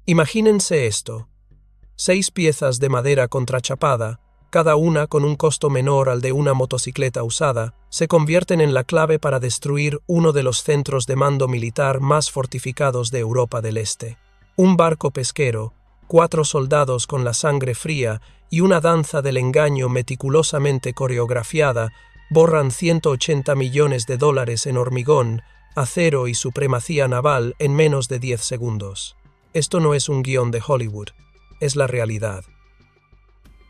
Imagínense esto: 6 piezas de madera contrachapada, cada una con un costo menor al de una motocicleta usada, se convierten en la clave para destruir uno de los centros de mando militar más fortificados de Europa del Este. Un barco pesquero, 4 soldados con la sangre fría y una danza del engaño meticulosamente coreografiada borran $180 millones en hormigón, acero y supremacía naval en menos de 10 segundos. Esto no es un guión de Hollywood, es la realidad.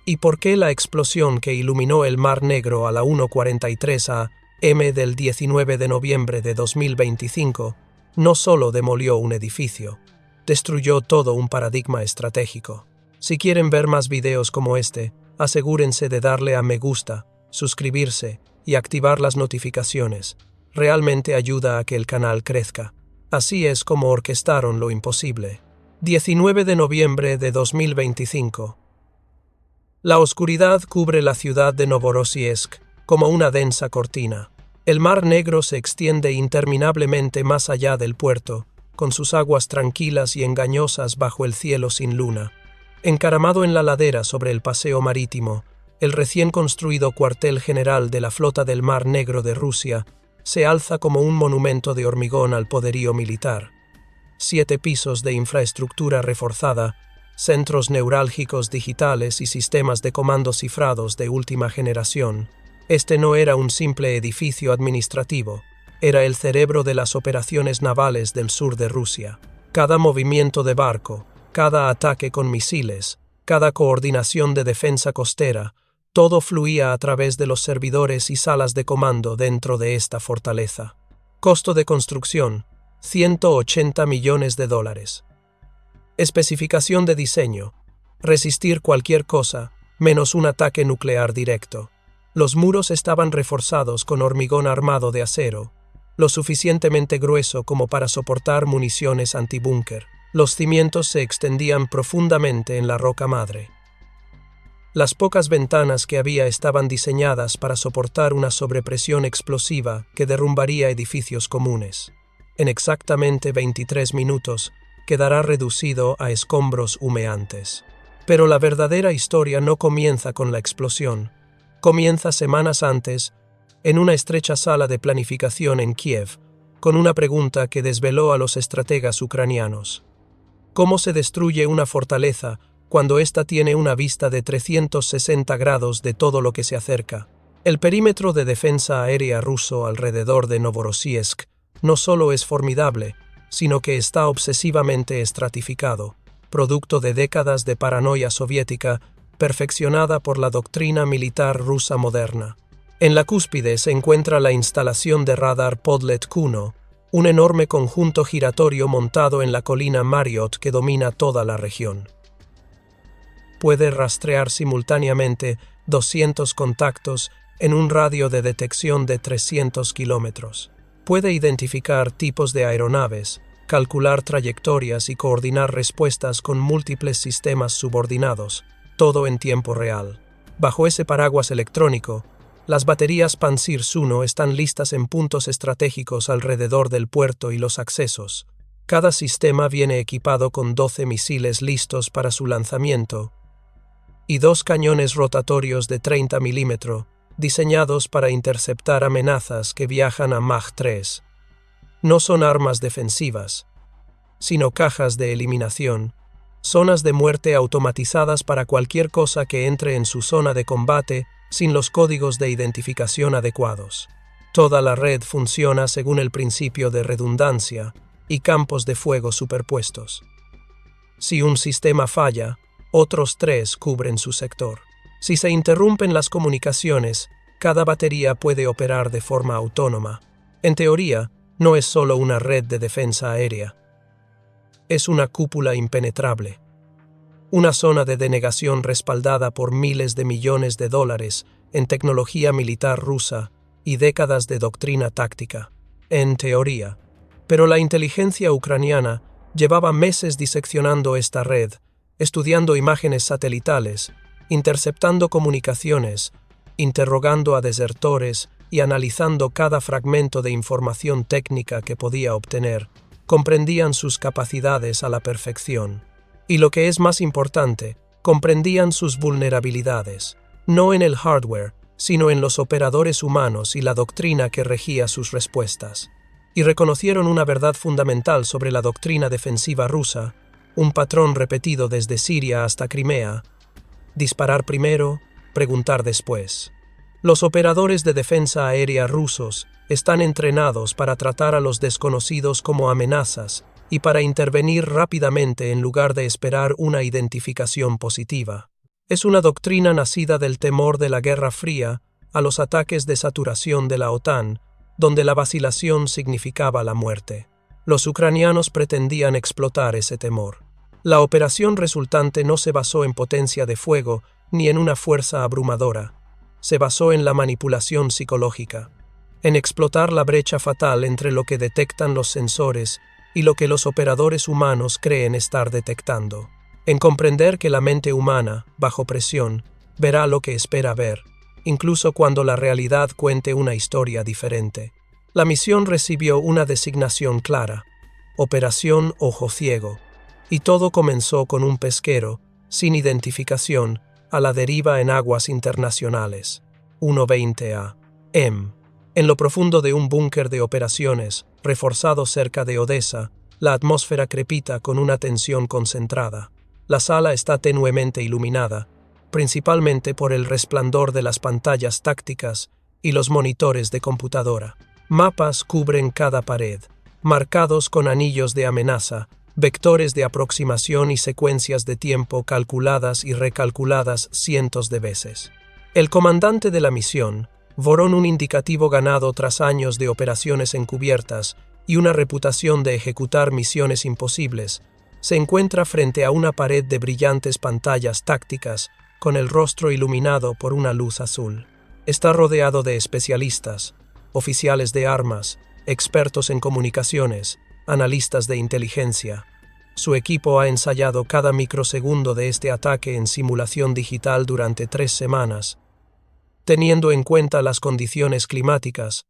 ¿Y por qué la explosión que iluminó el Mar Negro a la 1:43 a.m. del 19 de noviembre de 2025 no solo demolió un edificio, destruyó todo un paradigma estratégico? Si quieren ver más videos como este, asegúrense de darle a me gusta, suscribirse y activar las notificaciones. Realmente ayuda a que el canal crezca. Así es como orquestaron lo imposible. 19 de noviembre de 2025. La oscuridad cubre la ciudad de Novorossiysk como una densa cortina. El Mar Negro se extiende interminablemente más allá del puerto, con sus aguas tranquilas y engañosas bajo el cielo sin luna. Encaramado en la ladera sobre el paseo marítimo, el recién construido cuartel general de la Flota del Mar Negro de Rusia se alza como un monumento de hormigón al poderío militar. 7 pisos de infraestructura reforzada, centros neurálgicos digitales y sistemas de comando cifrados de última generación. Este no era un simple edificio administrativo, era el cerebro de las operaciones navales del sur de Rusia. Cada movimiento de barco, cada ataque con misiles, cada coordinación de defensa costera, todo fluía a través de los servidores y salas de comando dentro de esta fortaleza. Costo de construcción: $180 millones. Especificación de diseño: resistir cualquier cosa, menos un ataque nuclear directo. Los muros estaban reforzados con hormigón armado de acero, lo suficientemente grueso como para soportar municiones antibúnker. Los cimientos se extendían profundamente en la roca madre. Las pocas ventanas que había estaban diseñadas para soportar una sobrepresión explosiva que derrumbaría edificios comunes. En exactamente 23 minutos, quedará reducido a escombros humeantes. Pero la verdadera historia no comienza con la explosión. Comienza semanas antes, en una estrecha sala de planificación en Kiev, con una pregunta que desveló a los estrategas ucranianos. ¿Cómo se destruye una fortaleza cuando ésta tiene una vista de 360 grados de todo lo que se acerca? El perímetro de defensa aérea ruso alrededor de Novorossiysk no solo es formidable, sino que está obsesivamente estratificado, producto de décadas de paranoia soviética perfeccionada por la doctrina militar rusa moderna. En la cúspide se encuentra la instalación de radar Podlet-1, un enorme conjunto giratorio montado en la colina Mariot que domina toda la región. Puede rastrear simultáneamente 200 contactos en un radio de detección de 300 kilómetros. Puede identificar tipos de aeronaves, calcular trayectorias y coordinar respuestas con múltiples sistemas subordinados, todo en tiempo real. Bajo ese paraguas electrónico, las baterías Pantsir-1 están listas en puntos estratégicos alrededor del puerto y los accesos. Cada sistema viene equipado con 12 misiles listos para su lanzamiento y 2 cañones rotatorios de 30 mm, diseñados para interceptar amenazas que viajan a Mach 3. No son armas defensivas, sino cajas de eliminación, zonas de muerte automatizadas para cualquier cosa que entre en su zona de combate sin los códigos de identificación adecuados. Toda la red funciona según el principio de redundancia y campos de fuego superpuestos. Si un sistema falla, otros 3 cubren su sector. Si se interrumpen las comunicaciones, cada batería puede operar de forma autónoma. En teoría, no es solo una red de defensa aérea. Es una cúpula impenetrable. Una zona de denegación respaldada por miles de millones de dólares en tecnología militar rusa y décadas de doctrina táctica. En teoría. Pero la inteligencia ucraniana llevaba meses diseccionando esta red, estudiando imágenes satelitales, interceptando comunicaciones, interrogando a desertores y analizando cada fragmento de información técnica que podía obtener. Comprendían sus capacidades a la perfección. Y lo que es más importante, comprendían sus vulnerabilidades, no en el hardware, sino en los operadores humanos y la doctrina que regía sus respuestas. Y reconocieron una verdad fundamental sobre la doctrina defensiva rusa, un patrón repetido desde Siria hasta Crimea: disparar primero, preguntar después. Los operadores de defensa aérea rusos están entrenados para tratar a los desconocidos como amenazas y para intervenir rápidamente en lugar de esperar una identificación positiva. Es una doctrina nacida del temor de la Guerra Fría a los ataques de saturación de la OTAN, donde la vacilación significaba la muerte. Los ucranianos pretendían explotar ese temor. La operación resultante no se basó en potencia de fuego ni en una fuerza abrumadora. Se basó en la manipulación psicológica, en explotar la brecha fatal entre lo que detectan los sensores y lo que los operadores humanos creen estar detectando, en comprender que la mente humana, bajo presión, verá lo que espera ver, incluso cuando la realidad cuente una historia diferente. La misión recibió una designación clara: Operación Ojo Ciego, y todo comenzó con un pesquero, sin identificación, a la deriva en aguas internacionales, 120 a.m. En lo profundo de un búnker de operaciones, reforzado cerca de Odessa, la atmósfera crepita con una tensión concentrada. La sala está tenuemente iluminada, principalmente por el resplandor de las pantallas tácticas y los monitores de computadora. Mapas cubren cada pared, marcados con anillos de amenaza, vectores de aproximación y secuencias de tiempo calculadas y recalculadas cientos de veces. El comandante de la misión, Voron, un indicativo ganado tras años de operaciones encubiertas y una reputación de ejecutar misiones imposibles, se encuentra frente a una pared de brillantes pantallas tácticas con el rostro iluminado por una luz azul. Está rodeado de especialistas, oficiales de armas, expertos en comunicaciones, analistas de inteligencia. Su equipo ha ensayado cada microsegundo de este ataque en simulación digital durante 3 semanas, teniendo en cuenta las condiciones climáticas,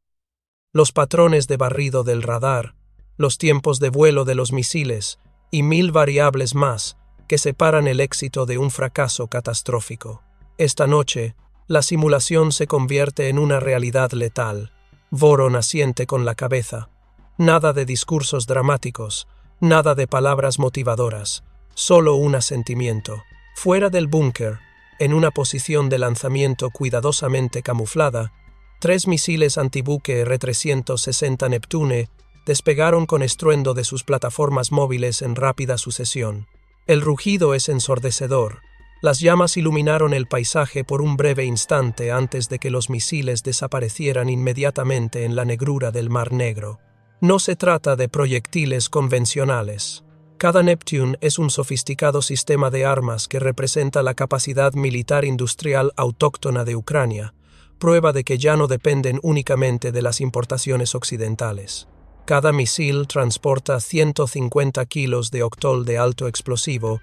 los patrones de barrido del radar, los tiempos de vuelo de los misiles y 1000 variables más que separan el éxito de un fracaso catastrófico. Esta noche, la simulación se convierte en una realidad letal. Voron asiente con la cabeza. Nada de discursos dramáticos, nada de palabras motivadoras, solo un asentimiento. Fuera del búnker, en una posición de lanzamiento cuidadosamente camuflada, 3 misiles antibuque R-360 Neptune despegaron con estruendo de sus plataformas móviles en rápida sucesión. El rugido es ensordecedor. Las llamas iluminaron el paisaje por un breve instante antes de que los misiles desaparecieran inmediatamente en la negrura del Mar Negro. No se trata de proyectiles convencionales. Cada Neptune es un sofisticado sistema de armas que representa la capacidad militar industrial autóctona de Ucrania, prueba de que ya no dependen únicamente de las importaciones occidentales. Cada misil transporta 150 kilos de octol de alto explosivo,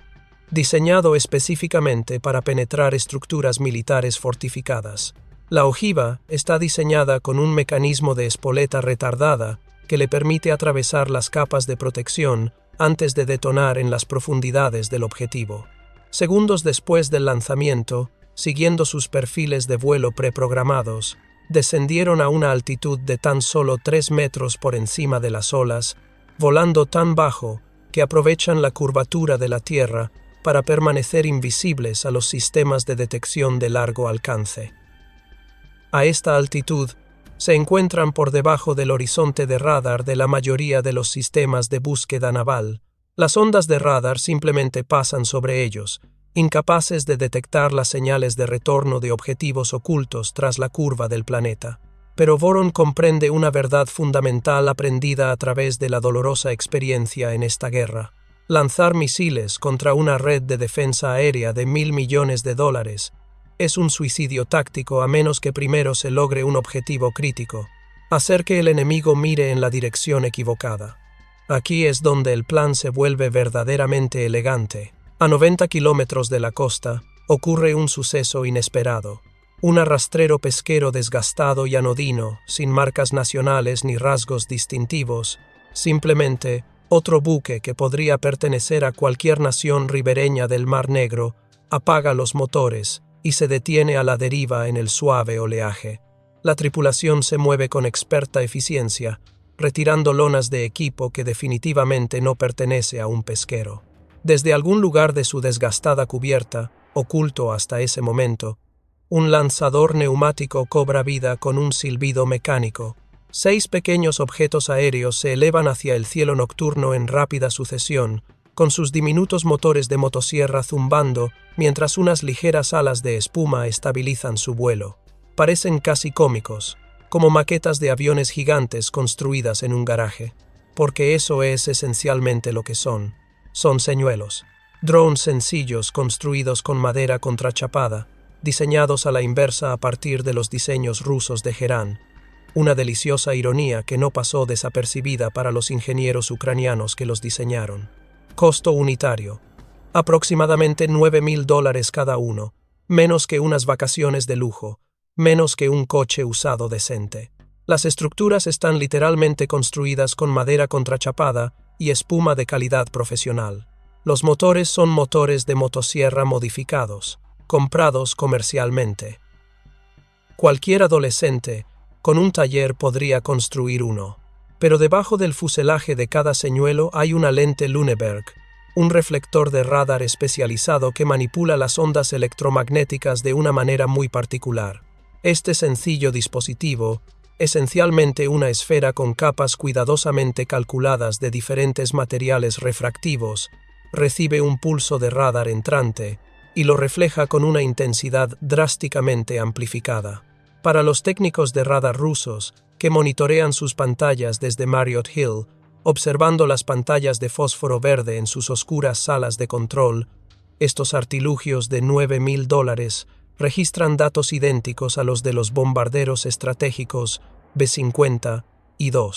diseñado específicamente para penetrar estructuras militares fortificadas. La ojiva está diseñada con un mecanismo de espoleta retardada que le permite atravesar las capas de protección antes de detonar en las profundidades del objetivo. Segundos después del lanzamiento, siguiendo sus perfiles de vuelo preprogramados, descendieron a una altitud de tan solo 3 metros por encima de las olas, volando tan bajo que aprovechan la curvatura de la Tierra para permanecer invisibles a los sistemas de detección de largo alcance. A esta altitud, se encuentran por debajo del horizonte de radar de la mayoría de los sistemas de búsqueda naval. Las ondas de radar simplemente pasan sobre ellos, incapaces de detectar las señales de retorno de objetivos ocultos tras la curva del planeta. Pero Voron comprende una verdad fundamental aprendida a través de la dolorosa experiencia en esta guerra. Lanzar misiles contra una red de defensa aérea de $1.000 millones es un suicidio táctico a menos que primero se logre un objetivo crítico: hacer que el enemigo mire en la dirección equivocada. Aquí es donde el plan se vuelve verdaderamente elegante. A 90 kilómetros de la costa, ocurre un suceso inesperado. Un arrastrero pesquero desgastado y anodino, sin marcas nacionales ni rasgos distintivos, simplemente Otro buque que podría pertenecer a cualquier nación ribereña del Mar Negro apaga los motores y se detiene a la deriva en el suave oleaje. La tripulación se mueve con experta eficiencia, retirando lonas de equipo que definitivamente no pertenece a un pesquero. Desde algún lugar de su desgastada cubierta, oculto hasta ese momento, un lanzador neumático cobra vida con un silbido mecánico. 6 pequeños objetos aéreos se elevan hacia el cielo nocturno en rápida sucesión, con sus diminutos motores de motosierra zumbando mientras unas ligeras alas de espuma estabilizan su vuelo. Parecen casi cómicos, como maquetas de aviones gigantes construidas en un garaje, porque eso es esencialmente lo que son. Son señuelos, drones sencillos construidos con madera contrachapada, diseñados a la inversa a partir de los diseños rusos de Gerán. Una deliciosa ironía que no pasó desapercibida para los ingenieros ucranianos que los diseñaron. Costo unitario: aproximadamente $9,000 cada uno, menos que unas vacaciones de lujo, menos que un coche usado decente. Las estructuras están literalmente construidas con madera contrachapada y espuma de calidad profesional. Los motores son motores de motosierra modificados, comprados comercialmente. Cualquier adolescente con un taller podría construir uno, pero debajo del fuselaje de cada señuelo hay una lente Lüneburg, un reflector de radar especializado que manipula las ondas electromagnéticas de una manera muy particular. Este sencillo dispositivo, esencialmente una esfera con capas cuidadosamente calculadas de diferentes materiales refractivos, recibe un pulso de radar entrante y lo refleja con una intensidad drásticamente amplificada. Para los técnicos de radar rusos, que monitorean sus pantallas desde Marriott Hill, observando las pantallas de fósforo verde en sus oscuras salas de control, estos artilugios de $9,000 registran datos idénticos a los de los bombarderos estratégicos B-50 y II.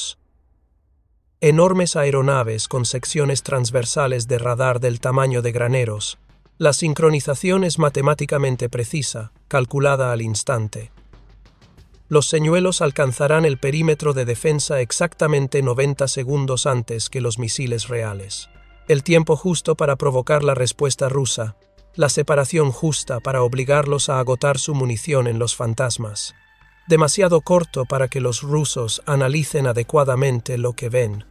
Enormes aeronaves con secciones transversales de radar del tamaño de graneros. La sincronización es matemáticamente precisa, calculada al instante. Los señuelos alcanzarán el perímetro de defensa exactamente 90 segundos antes que los misiles reales. El tiempo justo para provocar la respuesta rusa, la separación justa para obligarlos a agotar su munición en los fantasmas. Demasiado corto para que los rusos analicen adecuadamente lo que ven.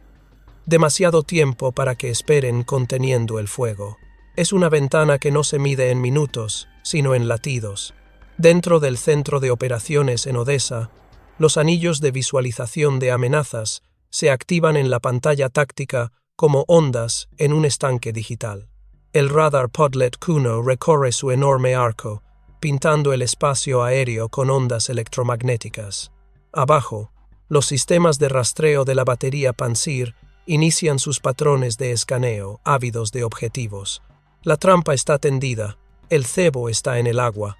Demasiado tiempo para que esperen conteniendo el fuego. Es una ventana que no se mide en minutos, sino en latidos. Dentro del centro de operaciones en Odessa, los anillos de visualización de amenazas se activan en la pantalla táctica como ondas en un estanque digital. El radar Podlet Kuno recorre su enorme arco, pintando el espacio aéreo con ondas electromagnéticas. Abajo, los sistemas de rastreo de la batería Pantsir inician sus patrones de escaneo, ávidos de objetivos. La trampa está tendida, el cebo está en el agua.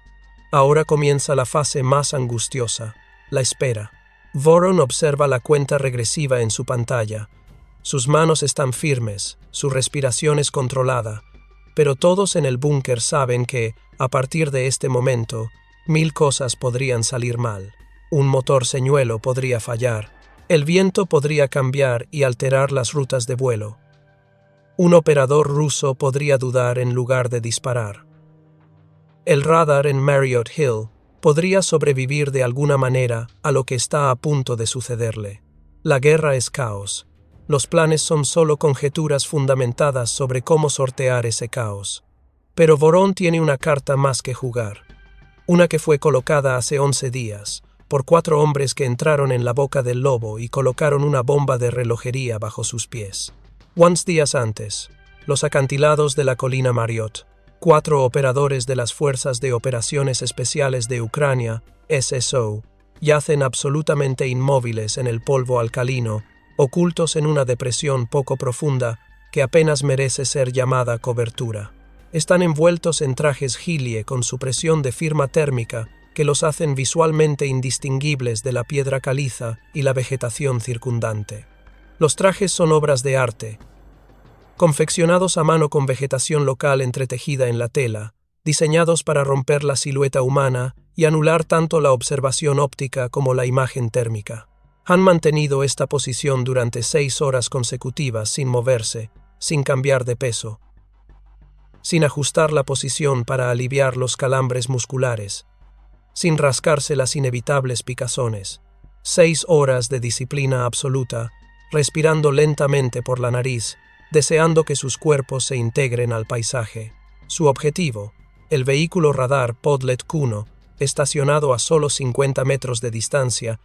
Ahora comienza la fase más angustiosa, la espera. Voron observa la cuenta regresiva en su pantalla. Sus manos están firmes, su respiración es controlada, pero todos en el búnker saben que, a partir de este momento, 1000 cosas podrían salir mal. Un motor señuelo podría fallar, el viento podría cambiar y alterar las rutas de vuelo. Un operador ruso podría dudar en lugar de disparar. El radar en Marriott Hill podría sobrevivir de alguna manera a lo que está a punto de sucederle. La guerra es caos. Los planes son solo conjeturas fundamentadas sobre cómo sortear ese caos. Pero Voron tiene una carta más que jugar. Una que fue colocada hace 11 días, por 4 hombres que entraron en la boca del lobo y colocaron una bomba de relojería bajo sus pies. 11 días antes, los acantilados de la colina Marriott. 4 operadores de las Fuerzas de Operaciones Especiales de Ucrania, SSO, yacen absolutamente inmóviles en el polvo alcalino, ocultos en una depresión poco profunda que apenas merece ser llamada cobertura. Están envueltos en trajes Gilie con supresión de firma térmica que los hacen visualmente indistinguibles de la piedra caliza y la vegetación circundante. Los trajes son obras de arte, confeccionados a mano con vegetación local entretejida en la tela, diseñados para romper la silueta humana y anular tanto la observación óptica como la imagen térmica. Han mantenido esta posición durante 6 horas consecutivas sin moverse, sin cambiar de peso, sin ajustar la posición para aliviar los calambres musculares, sin rascarse las inevitables picazones. 6 horas de disciplina absoluta, respirando lentamente por la nariz, deseando que sus cuerpos se integren al paisaje. Su objetivo, el vehículo radar Podlet Kuno, estacionado a solo 50 metros de distancia,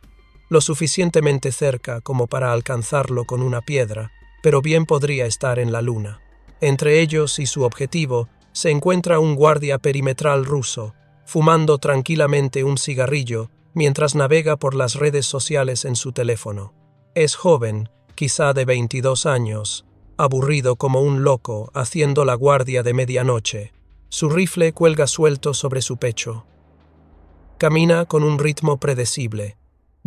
lo suficientemente cerca como para alcanzarlo con una piedra, pero bien podría estar en la luna. Entre ellos y su objetivo se encuentra un guardia perimetral ruso, fumando tranquilamente un cigarrillo mientras navega por las redes sociales en su teléfono. Es joven, quizá de 22 años, aburrido como un loco haciendo la guardia de medianoche. Su rifle cuelga suelto sobre su pecho. Camina con un ritmo predecible.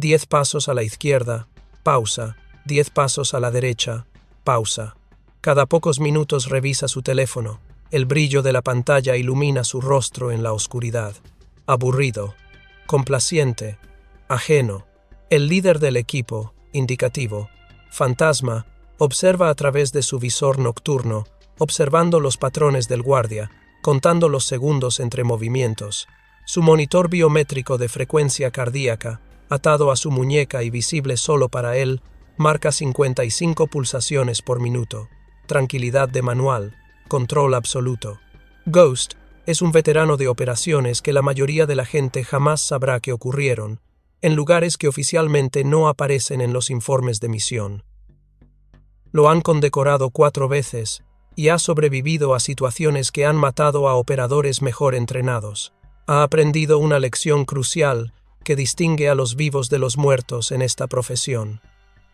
10 pasos a la izquierda, pausa, 10 pasos a la derecha, pausa. Cada pocos minutos revisa su teléfono. El brillo de la pantalla ilumina su rostro en la oscuridad. Aburrido, complaciente, ajeno. El líder del equipo, indicativo, fantasma, observa a través de su visor nocturno, observando los patrones del guardia, contando los segundos entre movimientos. Su monitor biométrico de frecuencia cardíaca, atado a su muñeca y visible solo para él, marca 55 pulsaciones por minuto. Tranquilidad de manual, control absoluto. Ghost es un veterano de operaciones que la mayoría de la gente jamás sabrá que ocurrieron, en lugares que oficialmente no aparecen en los informes de misión. Lo han condecorado 4 veces y ha sobrevivido a situaciones que han matado a operadores mejor entrenados. Ha aprendido una lección crucial que distingue a los vivos de los muertos en esta profesión.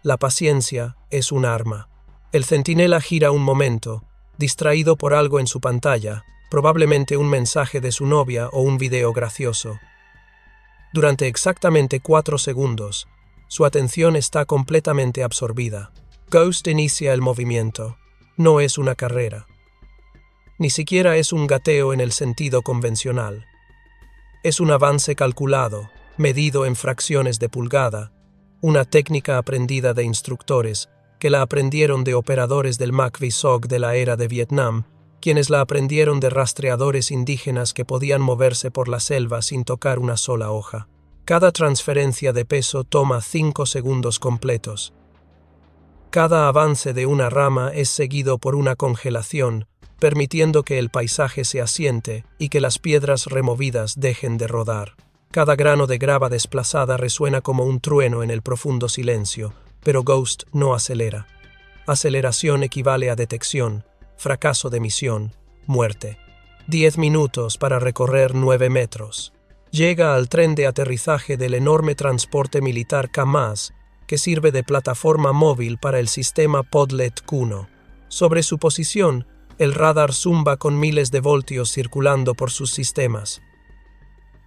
La paciencia es un arma. El centinela gira un momento, distraído por algo en su pantalla, probablemente un mensaje de su novia o un video gracioso. Durante exactamente 4 segundos, su atención está completamente absorbida. Ghost inicia el movimiento. No es una carrera. Ni siquiera es un gateo en el sentido convencional. Es un avance calculado, medido en fracciones de pulgada, una técnica aprendida de instructores que la aprendieron de operadores del MACV-SOG de la era de Vietnam, quienes la aprendieron de rastreadores indígenas que podían moverse por la selva sin tocar una sola hoja. Cada transferencia de peso toma 5 segundos completos. Cada avance de una rama es seguido por una congelación, permitiendo que el paisaje se asiente y que las piedras removidas dejen de rodar. Cada grano de grava desplazada resuena como un trueno en el profundo silencio, pero Ghost no acelera. Aceleración equivale a detección, fracaso de misión, muerte. 10 minutos para recorrer 9 metros. Llega al tren de aterrizaje del enorme transporte militar KAMAZ, que sirve de plataforma móvil para el sistema Podlet Kuno. Sobre su posición, el radar zumba con miles de voltios circulando por sus sistemas.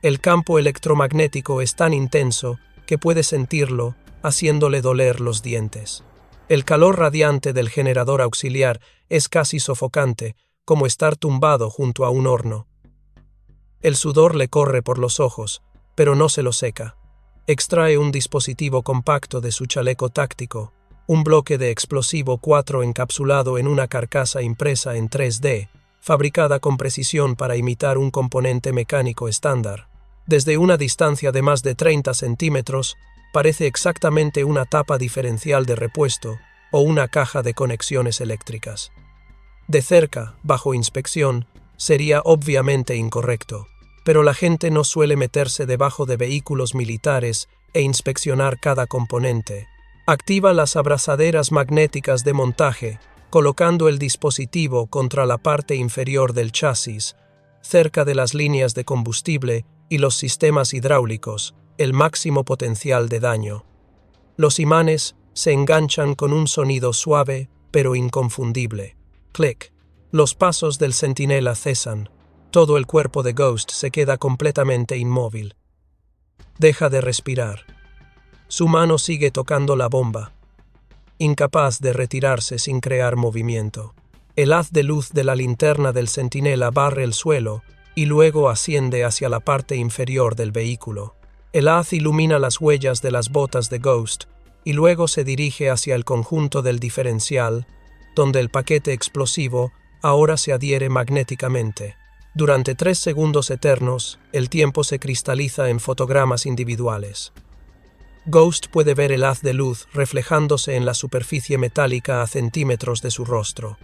El campo electromagnético es tan intenso que puede sentirlo, haciéndole doler los dientes. El calor radiante del generador auxiliar es casi sofocante, como estar tumbado junto a un horno. El sudor le corre por los ojos, pero no se lo seca. Extrae un dispositivo compacto de su chaleco táctico, un bloque de explosivo 4 encapsulado en una carcasa impresa en 3D, fabricada con precisión para imitar un componente mecánico estándar. Desde una distancia de más de 30 centímetros, parece exactamente una tapa diferencial de repuesto o una caja de conexiones eléctricas. De cerca, bajo inspección, sería obviamente incorrecto, pero la gente no suele meterse debajo de vehículos militares e inspeccionar cada componente. Activa las abrazaderas magnéticas de montaje, colocando el dispositivo contra la parte inferior del chasis, cerca de las líneas de combustible y los sistemas hidráulicos, el máximo potencial de daño. Los imanes se enganchan con un sonido suave pero inconfundible. Clic. Los pasos del centinela cesan. Todo el cuerpo de Ghost se queda completamente inmóvil. Deja de respirar. Su mano sigue tocando la bomba, incapaz de retirarse sin crear movimiento. El haz de luz de la linterna del centinela barre el suelo y luego asciende hacia la parte inferior del vehículo. El haz ilumina las huellas de las botas de Ghost, y luego se dirige hacia el conjunto del diferencial, donde el paquete explosivo ahora se adhiere magnéticamente. Durante 3 segundos eternos, el tiempo se cristaliza en fotogramas individuales. Ghost puede ver el haz de luz reflejándose en la superficie metálica a centímetros de su rostro.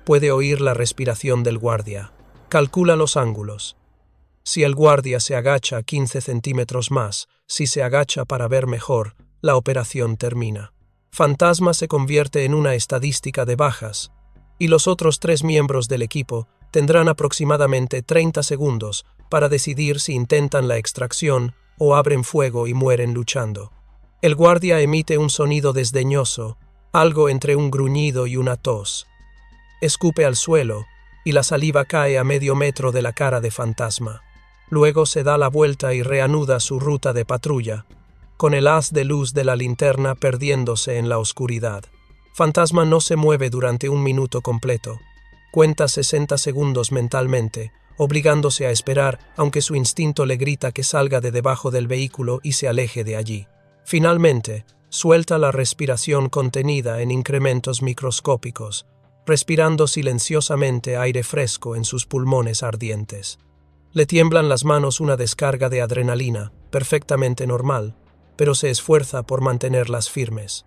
Puede oír la respiración del guardia. Calcula los ángulos. Si el guardia se agacha 15 centímetros más, si se agacha para ver mejor, la operación termina. Fantasma se convierte en una estadística de bajas, y los otros 3 miembros del equipo tendrán aproximadamente 30 segundos para decidir si intentan la extracción o abren fuego y mueren luchando. El guardia emite un sonido desdeñoso, algo entre un gruñido y una tos. Escupe al suelo, y la saliva cae a medio metro de la cara de Fantasma. Luego se da la vuelta y reanuda su ruta de patrulla, con el haz de luz de la linterna perdiéndose en la oscuridad. Fantasma no se mueve durante 1 minuto completo. Cuenta 60 segundos mentalmente, obligándose a esperar, aunque su instinto le grita que salga de debajo del vehículo y se aleje de allí. Finalmente, suelta la respiración contenida en incrementos microscópicos, respirando silenciosamente aire fresco en sus pulmones ardientes. Le tiemblan las manos una descarga de adrenalina, perfectamente normal, pero se esfuerza por mantenerlas firmes.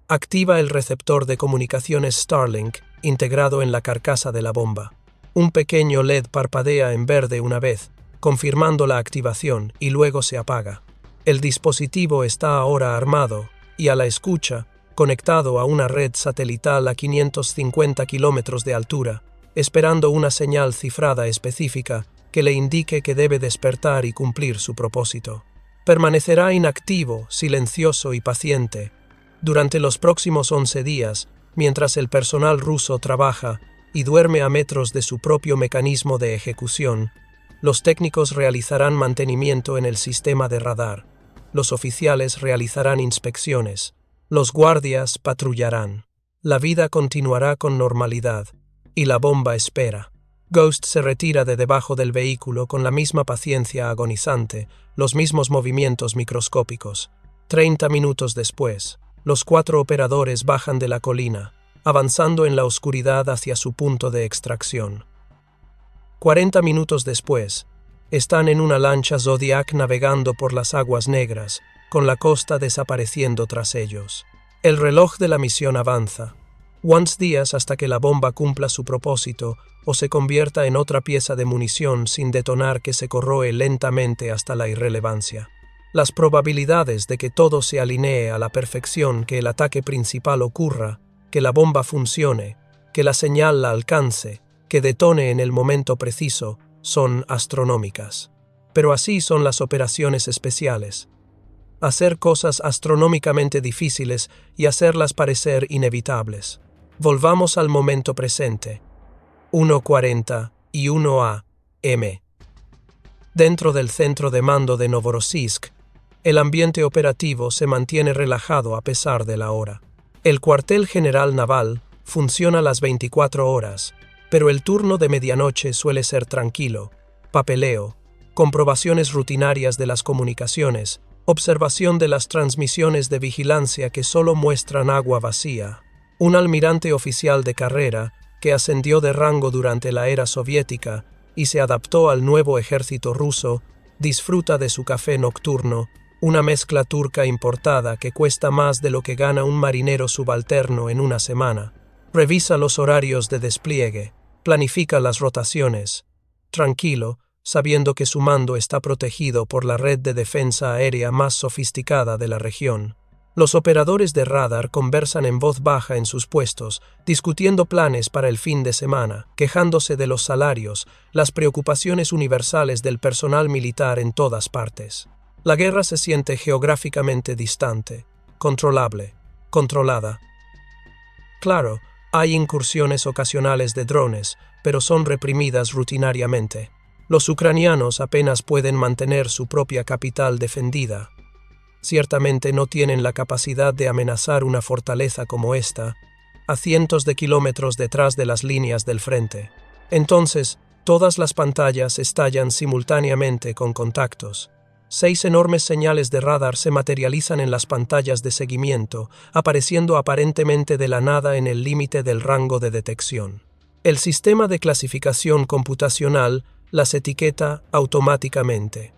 Activa el receptor de comunicaciones Starlink integrado en la carcasa de la bomba. Un pequeño LED parpadea en verde una vez, confirmando la activación, y luego se apaga. El dispositivo está ahora armado y a la escucha, conectado a una red satelital a 550 kilómetros de altura, esperando una señal cifrada específica que le indique que debe despertar y cumplir su propósito. Permanecerá inactivo, silencioso y paciente durante los próximos 11 días, mientras el personal ruso trabaja y duerme a metros de su propio mecanismo de ejecución. Los técnicos realizarán mantenimiento en el sistema de radar. Los oficiales realizarán inspecciones. Los guardias patrullarán. La vida continuará con normalidad, y la bomba espera. Ghost se retira de debajo del vehículo con la misma paciencia agonizante, los mismos movimientos microscópicos. 30 minutos después, los 4 operadores bajan de la colina, avanzando en la oscuridad hacia su punto de extracción. 40 minutos después, están en una lancha Zodiac navegando por las aguas negras, con la costa desapareciendo tras ellos. El reloj de la misión avanza. 11 días hasta que la bomba cumpla su propósito o se convierta en otra pieza de munición sin detonar que se corroe lentamente hasta la irrelevancia. Las probabilidades de que todo se alinee a la perfección, que el ataque principal ocurra, que la bomba funcione, que la señal la alcance, que detone en el momento preciso, son astronómicas. Pero así son las operaciones especiales. Hacer cosas astronómicamente difíciles y hacerlas parecer inevitables. Volvamos al momento presente. 1:40 y 1 a.m. Dentro del centro de mando de Novorossiysk, el ambiente operativo se mantiene relajado a pesar de la hora. El cuartel general naval funciona las 24 horas, pero el turno de medianoche suele ser tranquilo, papeleo, comprobaciones rutinarias de las comunicaciones, observación de las transmisiones de vigilancia que solo muestran agua vacía. Un almirante oficial de carrera, que ascendió de rango durante la era soviética y se adaptó al nuevo ejército ruso, disfruta de su café nocturno, una mezcla turca importada que cuesta más de lo que gana un marinero subalterno en una semana. Revisa los horarios de despliegue, planifica las rotaciones. Tranquilo, sabiendo que su mando está protegido por la red de defensa aérea más sofisticada de la región. Los operadores de radar conversan en voz baja en sus puestos, discutiendo planes para el fin de semana, quejándose de los salarios, las preocupaciones universales del personal militar en todas partes. La guerra se siente geográficamente distante, controlable, controlada. Claro, hay incursiones ocasionales de drones, pero son reprimidas rutinariamente. Los ucranianos apenas pueden mantener su propia capital defendida. Ciertamente no tienen la capacidad de amenazar una fortaleza como esta, a cientos de kilómetros detrás de las líneas del frente. Entonces, todas las pantallas estallan simultáneamente con contactos. 6 enormes señales de radar se materializan en las pantallas de seguimiento, apareciendo aparentemente de la nada en el límite del rango de detección. El sistema de clasificación computacional las etiqueta automáticamente.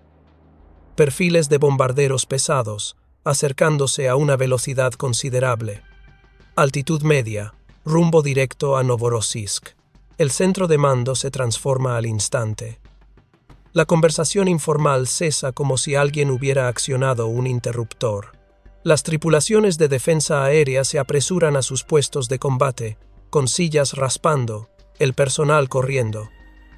Perfiles de bombarderos pesados, acercándose a una velocidad considerable. Altitud media, rumbo directo a Novorossiysk. El centro de mando se transforma al instante. La conversación informal cesa como si alguien hubiera accionado un interruptor. Las tripulaciones de defensa aérea se apresuran a sus puestos de combate, con sillas raspando, el personal corriendo.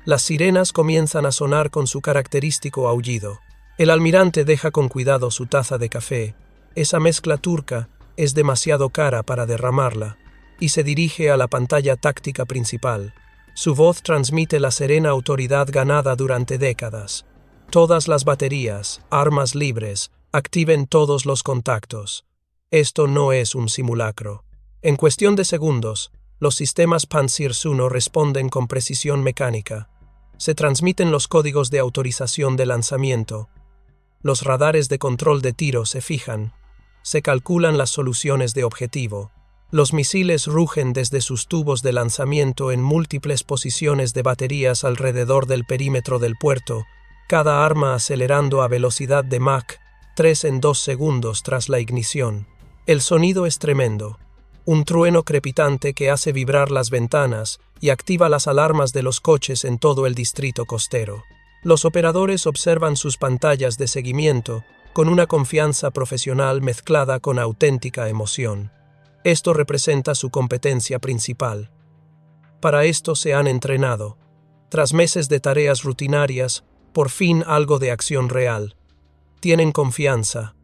Las sirenas comienzan a sonar con su característico aullido. El almirante deja con cuidado su taza de café. Esa mezcla turca es demasiado cara para derramarla, y se dirige a la pantalla táctica principal. Su voz transmite la serena autoridad ganada durante décadas. Todas las baterías, armas libres, activen todos los contactos. Esto no es un simulacro. En cuestión de segundos, los sistemas Pantsir-1 responden con precisión mecánica. Se transmiten los códigos de autorización de lanzamiento. Los radares de control de tiro se fijan. Se calculan las soluciones de objetivo. Los misiles rugen desde sus tubos de lanzamiento en múltiples posiciones de baterías alrededor del perímetro del puerto, cada arma acelerando a velocidad de Mach 3 en 2 segundos tras la ignición. El sonido es tremendo. Un trueno crepitante que hace vibrar las ventanas y activa las alarmas de los coches en todo el distrito costero. Los operadores observan sus pantallas de seguimiento con una confianza profesional mezclada con auténtica emoción. Esto representa su competencia principal. Para esto se han entrenado. Tras meses de tareas rutinarias, por fin algo de acción real. Tienen confianza.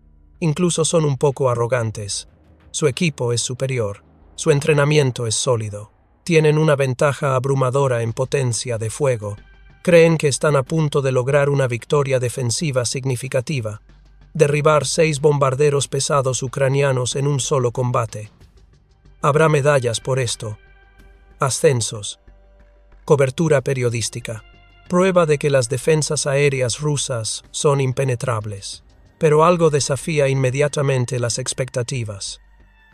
Incluso son un poco arrogantes. Su equipo es superior. Su entrenamiento es sólido. Tienen una ventaja abrumadora en potencia de fuego. Creen que están a punto de lograr una victoria defensiva significativa. Derribar 6 bombarderos pesados ucranianos en un solo combate. Habrá medallas por esto. Ascensos. Cobertura periodística. Prueba de que las defensas aéreas rusas son impenetrables. Pero algo desafía inmediatamente las expectativas.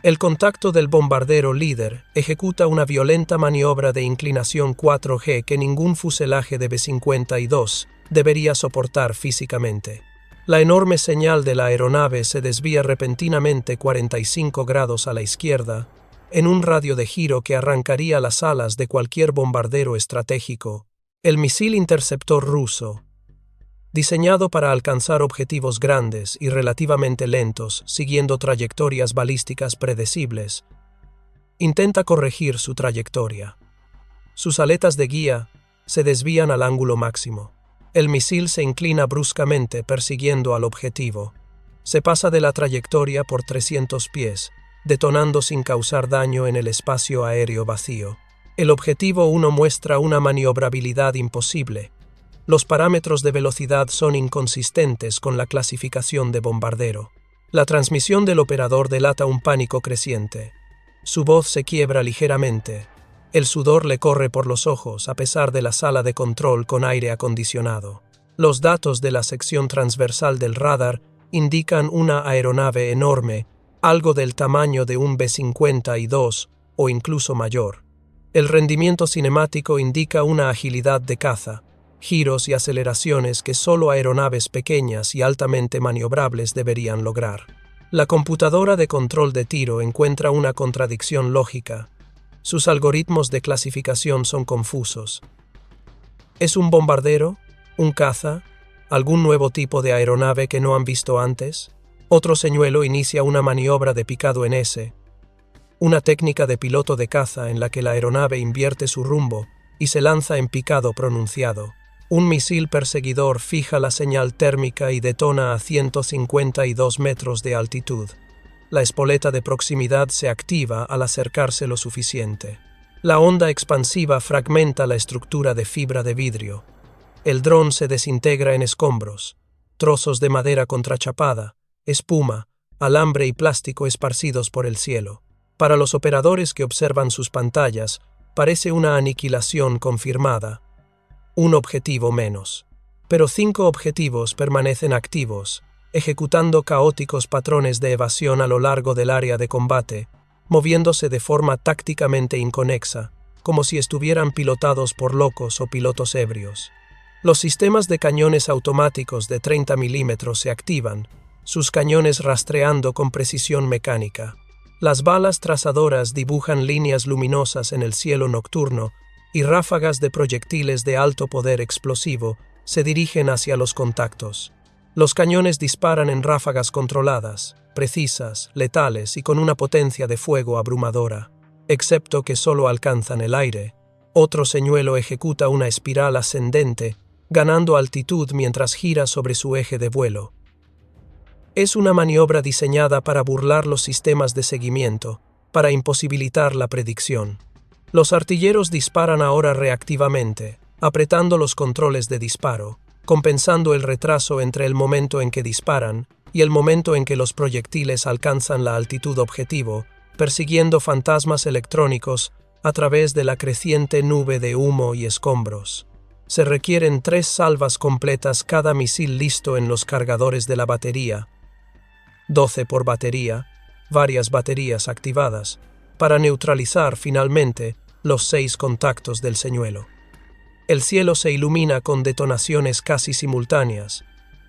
El contacto del bombardero líder ejecuta una violenta maniobra de inclinación 4G que ningún fuselaje de B-52 debería soportar físicamente. La enorme señal de la aeronave se desvía repentinamente 45 grados a la izquierda, en un radio de giro que arrancaría las alas de cualquier bombardero estratégico. El misil interceptor ruso, diseñado para alcanzar objetivos grandes y relativamente lentos, siguiendo trayectorias balísticas predecibles, intenta corregir su trayectoria. Sus aletas de guía se desvían al ángulo máximo. El misil se inclina bruscamente persiguiendo al objetivo. Se pasa de la trayectoria por 300 pies, detonando sin causar daño en el espacio aéreo vacío. El objetivo 1 muestra una maniobrabilidad imposible. Los parámetros de velocidad son inconsistentes con la clasificación de bombardero. La transmisión del operador delata un pánico creciente. Su voz se quiebra ligeramente. El sudor le corre por los ojos a pesar de la sala de control con aire acondicionado. Los datos de la sección transversal del radar indican una aeronave enorme, algo del tamaño de un B-52 o incluso mayor. El rendimiento cinemático indica una agilidad de caza, giros y aceleraciones que solo aeronaves pequeñas y altamente maniobrables deberían lograr. La computadora de control de tiro encuentra una contradicción lógica. Sus algoritmos de clasificación son confusos. ¿Es un bombardero? ¿Un caza? ¿Algún nuevo tipo de aeronave que no han visto antes? Otro señuelo inicia una maniobra de picado en S, una técnica de piloto de caza en la que la aeronave invierte su rumbo y se lanza en picado pronunciado. Un misil perseguidor fija la señal térmica y detona a 152 metros de altitud. La espoleta de proximidad se activa al acercarse lo suficiente. La onda expansiva fragmenta la estructura de fibra de vidrio. El dron se desintegra en escombros, trozos de madera contrachapada, espuma, alambre y plástico esparcidos por el cielo. Para los operadores que observan sus pantallas, parece una aniquilación confirmada. Un objetivo menos. pero 5 objetivos permanecen activos, ejecutando caóticos patrones de evasión a lo largo del área de combate, moviéndose de forma tácticamente inconexa, como si estuvieran pilotados por locos o pilotos ebrios. Los sistemas de cañones automáticos de 30 milímetros se activan, sus cañones rastreando con precisión mecánica. Las balas trazadoras dibujan líneas luminosas en el cielo nocturno y ráfagas de proyectiles de alto poder explosivo se dirigen hacia los contactos. Los cañones disparan en ráfagas controladas, precisas, letales y con una potencia de fuego abrumadora, excepto que solo alcanzan el aire. Otro señuelo ejecuta una espiral ascendente, ganando altitud mientras gira sobre su eje de vuelo. Es una maniobra diseñada para burlar los sistemas de seguimiento, para imposibilitar la predicción. Los artilleros disparan ahora reactivamente, apretando los controles de disparo, compensando el retraso entre el momento en que disparan y el momento en que los proyectiles alcanzan la altitud objetivo, persiguiendo fantasmas electrónicos a través de la creciente nube de humo y escombros. Se requieren 3 salvas completas cada misil listo en los cargadores de la batería, 12 por batería, varias baterías activadas, para neutralizar finalmente los 6 contactos del señuelo. El cielo se ilumina con detonaciones casi simultáneas,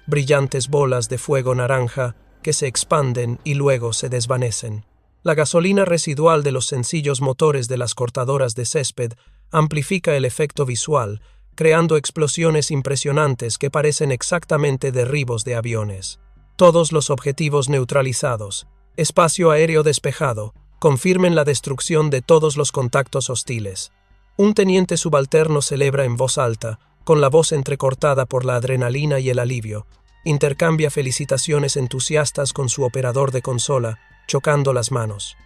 brillantes bolas de fuego naranja que se expanden y luego se desvanecen. La gasolina residual de los sencillos motores de las cortadoras de césped amplifica el efecto visual, creando explosiones impresionantes que parecen exactamente derribos de aviones. Todos los objetivos neutralizados, espacio aéreo despejado, confirmen la destrucción de todos los contactos hostiles. Un teniente subalterno celebra en voz alta, con la voz entrecortada por la adrenalina y el alivio. Intercambia felicitaciones entusiastas con su operador de consola, chocando las manos.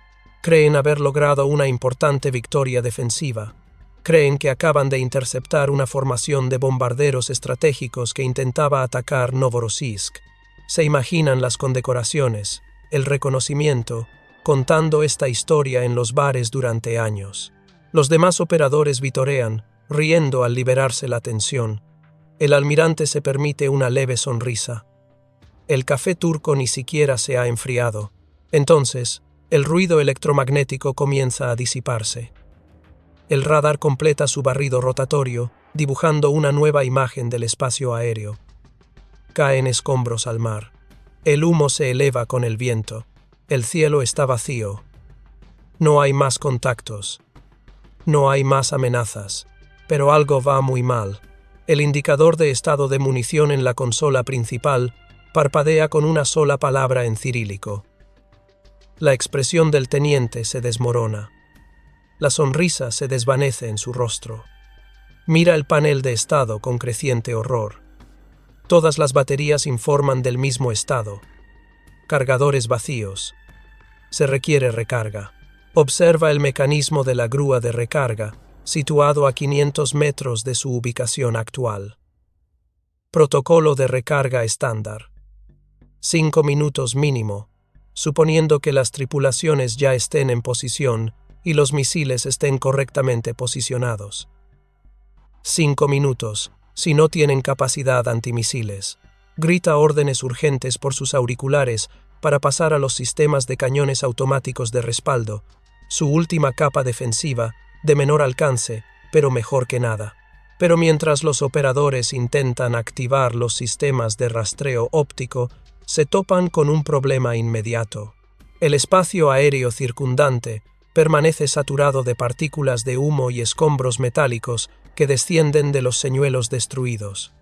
Creen haber logrado una importante victoria defensiva. Creen que acaban de interceptar una formación de bombarderos estratégicos que intentaba atacar Novorossiysk. Se imaginan las condecoraciones, el reconocimiento, contando esta historia en los bares durante años. Los demás operadores vitorean, riendo al liberarse la tensión. El almirante se permite una leve sonrisa. El café turco ni siquiera se ha enfriado. Entonces, el ruido electromagnético comienza a disiparse. El radar completa su barrido rotatorio, dibujando una nueva imagen del espacio aéreo. Caen escombros al mar. El humo se eleva con el viento. El cielo está vacío. No hay más contactos. No hay más amenazas. Pero algo va muy mal. El indicador de estado de munición en la consola principal parpadea con una sola palabra en cirílico. La expresión del teniente se desmorona. La sonrisa se desvanece en su rostro. Mira el panel de estado con creciente horror. Todas las baterías informan del mismo estado. Cargadores vacíos. Se requiere recarga. Observa el mecanismo de la grúa de recarga, situado a 500 metros de su ubicación actual. Protocolo de recarga estándar. 5 minutos mínimo, suponiendo que las tripulaciones ya estén en posición y los misiles estén correctamente posicionados. 5 minutos, si no tienen capacidad antimisiles. Grita órdenes urgentes por sus auriculares para pasar a los sistemas de cañones automáticos de respaldo, su última capa defensiva, de menor alcance, pero mejor que nada. Pero mientras los operadores intentan activar los sistemas de rastreo óptico, se topan con un problema inmediato. El espacio aéreo circundante permanece saturado de partículas de humo y escombros metálicos que descienden de los señuelos destruidos.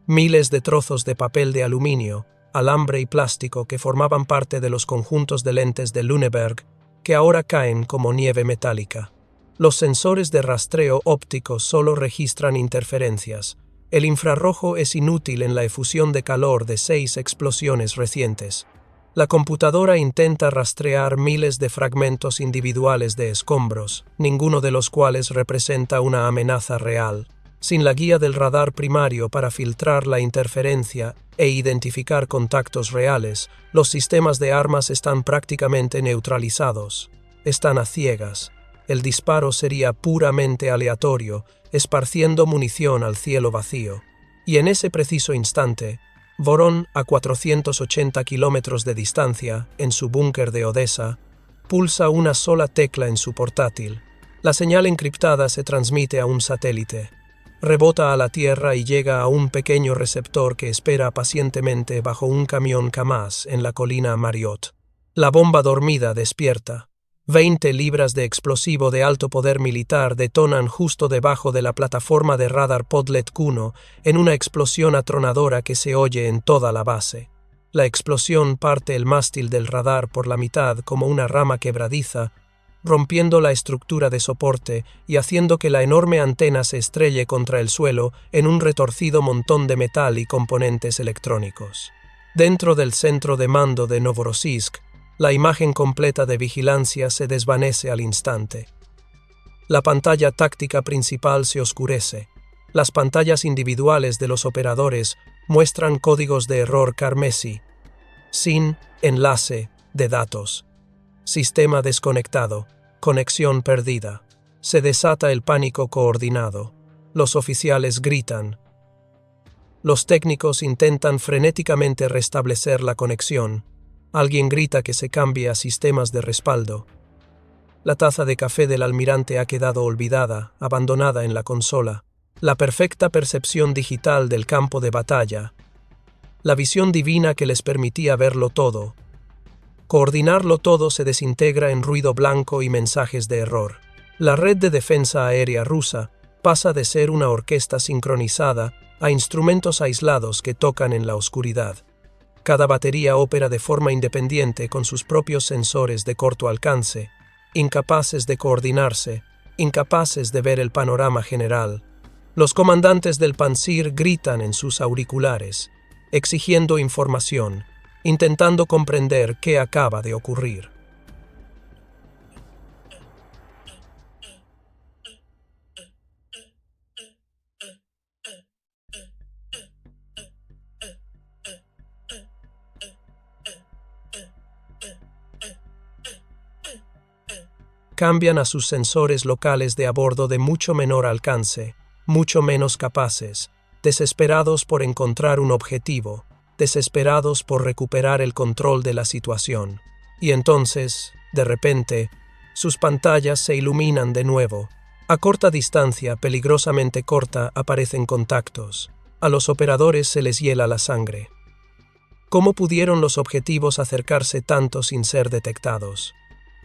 Miles de trozos de papel de aluminio, alambre y plástico que formaban parte de los conjuntos de lentes de Lüneburg, que ahora caen como nieve metálica. Los sensores de rastreo óptico solo registran interferencias. El infrarrojo es inútil en la efusión de calor de 6 explosiones recientes. La computadora intenta rastrear miles de fragmentos individuales de escombros, ninguno de los cuales representa una amenaza real. Sin la guía del radar primario para filtrar la interferencia e identificar contactos reales, los sistemas de armas están prácticamente neutralizados. Están a ciegas. El disparo sería puramente aleatorio, esparciendo munición al cielo vacío. Y en ese preciso instante, Vorón, a 480 kilómetros de distancia, en su búnker de Odessa, pulsa una sola tecla en su portátil. La señal encriptada se transmite a un satélite, rebota a la Tierra y llega a un pequeño receptor que espera pacientemente bajo un camión Kamaz en la colina Mariot. La bomba dormida despierta. 20 libras de explosivo de alto poder militar detonan justo debajo de la plataforma de radar Podlet 1 en una explosión atronadora que se oye en toda la base. La explosión parte el mástil del radar por la mitad como una rama quebradiza, rompiendo la estructura de soporte y haciendo que la enorme antena se estrelle contra el suelo en un retorcido montón de metal y componentes electrónicos. Dentro del centro de mando de Novorossiysk, la imagen completa de vigilancia se desvanece al instante. La pantalla táctica principal se oscurece. Las pantallas individuales de los operadores muestran códigos de error carmesí. Sin enlace de datos. Sistema desconectado. Conexión perdida. Se desata el pánico coordinado. Los oficiales gritan. Los técnicos intentan frenéticamente restablecer la conexión. Alguien grita que se cambie a sistemas de respaldo. La taza de café del almirante ha quedado olvidada, abandonada en la consola. La perfecta percepción digital del campo de batalla. La visión divina que les permitía verlo todo. Coordinarlo todo se desintegra en ruido blanco y mensajes de error. La red de defensa aérea rusa pasa de ser una orquesta sincronizada a instrumentos aislados que tocan en la oscuridad. Cada batería opera de forma independiente con sus propios sensores de corto alcance, incapaces de coordinarse, incapaces de ver el panorama general. Los comandantes del Pantsir gritan en sus auriculares, exigiendo información, intentando comprender qué acaba de ocurrir. Cambian a sus sensores locales de a bordo de mucho menor alcance, mucho menos capaces, desesperados por encontrar un objetivo, desesperados por recuperar el control de la situación. Y entonces, de repente, sus pantallas se iluminan de nuevo. A corta distancia, peligrosamente corta, aparecen contactos. A los operadores se les hiela la sangre. ¿Cómo pudieron los objetivos acercarse tanto sin ser detectados?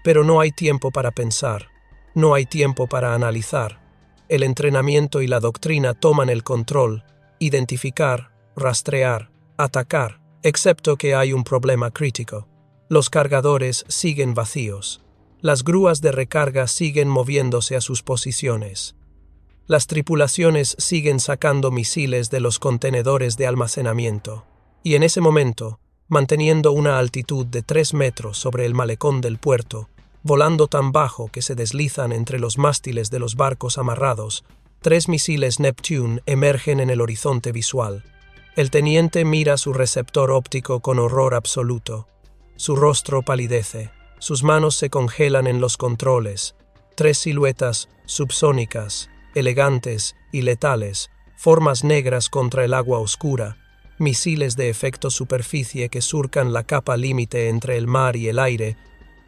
Pero no hay tiempo para pensar, no hay tiempo para analizar. El entrenamiento y la doctrina toman el control, identificar, rastrear, atacar, excepto que hay un problema crítico. Los cargadores siguen vacíos. Las grúas de recarga siguen moviéndose a sus posiciones. Las tripulaciones siguen sacando misiles de los contenedores de almacenamiento. Y en ese momento, manteniendo una altitud de 3 metros sobre el malecón del puerto, volando tan bajo que se deslizan entre los mástiles de los barcos amarrados, 3 misiles Neptune emergen en el horizonte visual. El teniente mira su receptor óptico con horror absoluto. Su rostro palidece, sus manos se congelan en los controles. 3 siluetas subsónicas, elegantes y letales, formas negras contra el agua oscura, misiles de efecto superficie que surcan la capa límite entre el mar y el aire,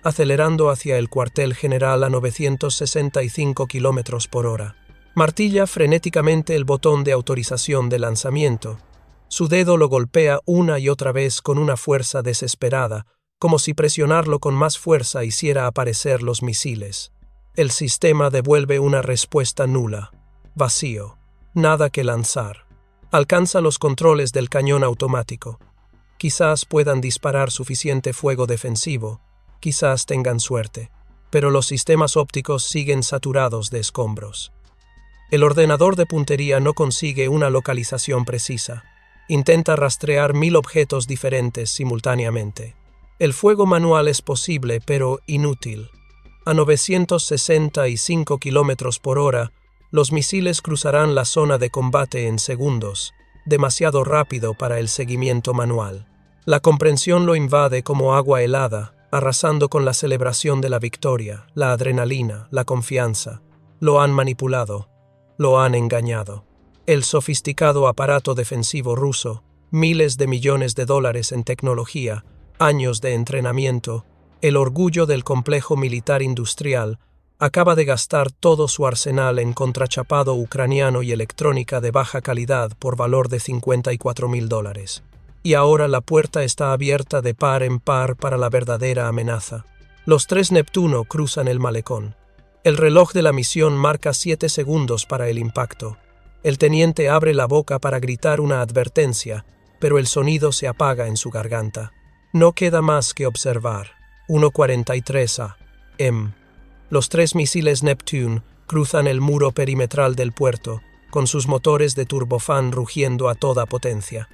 acelerando hacia el cuartel general a 965 km por hora. Martilla frenéticamente el botón de autorización de lanzamiento. Su dedo lo golpea una y otra vez con una fuerza desesperada, como si presionarlo con más fuerza hiciera aparecer los misiles. El sistema devuelve una respuesta nula. Vacío. Nada que lanzar. Alcanza los controles del cañón automático. Quizás puedan disparar suficiente fuego defensivo. Quizás tengan suerte, pero los sistemas ópticos siguen saturados de escombros. El ordenador de puntería no consigue una localización precisa. Intenta rastrear 1000 objetos diferentes simultáneamente. El fuego manual es posible, pero inútil. A 965 km por hora, los misiles cruzarán la zona de combate en segundos, demasiado rápido para el seguimiento manual. La comprensión lo invade como agua helada, arrasando con la celebración de la victoria, la adrenalina, la confianza. Lo han manipulado, lo han engañado. El sofisticado aparato defensivo ruso, miles de millones de dólares en tecnología, años de entrenamiento, el orgullo del complejo militar industrial, acaba de gastar todo su arsenal en contrachapado ucraniano y electrónica de baja calidad por valor de $54.000. Y ahora la puerta está abierta de par en par para la verdadera amenaza. Los 3 Neptuno cruzan el malecón. El reloj de la misión marca 7 segundos para el impacto. El teniente abre la boca para gritar una advertencia, pero el sonido se apaga en su garganta. No queda más que observar. 1:43 a.m. Los 3 misiles Neptune cruzan el muro perimetral del puerto, con sus motores de turbofán rugiendo a toda potencia.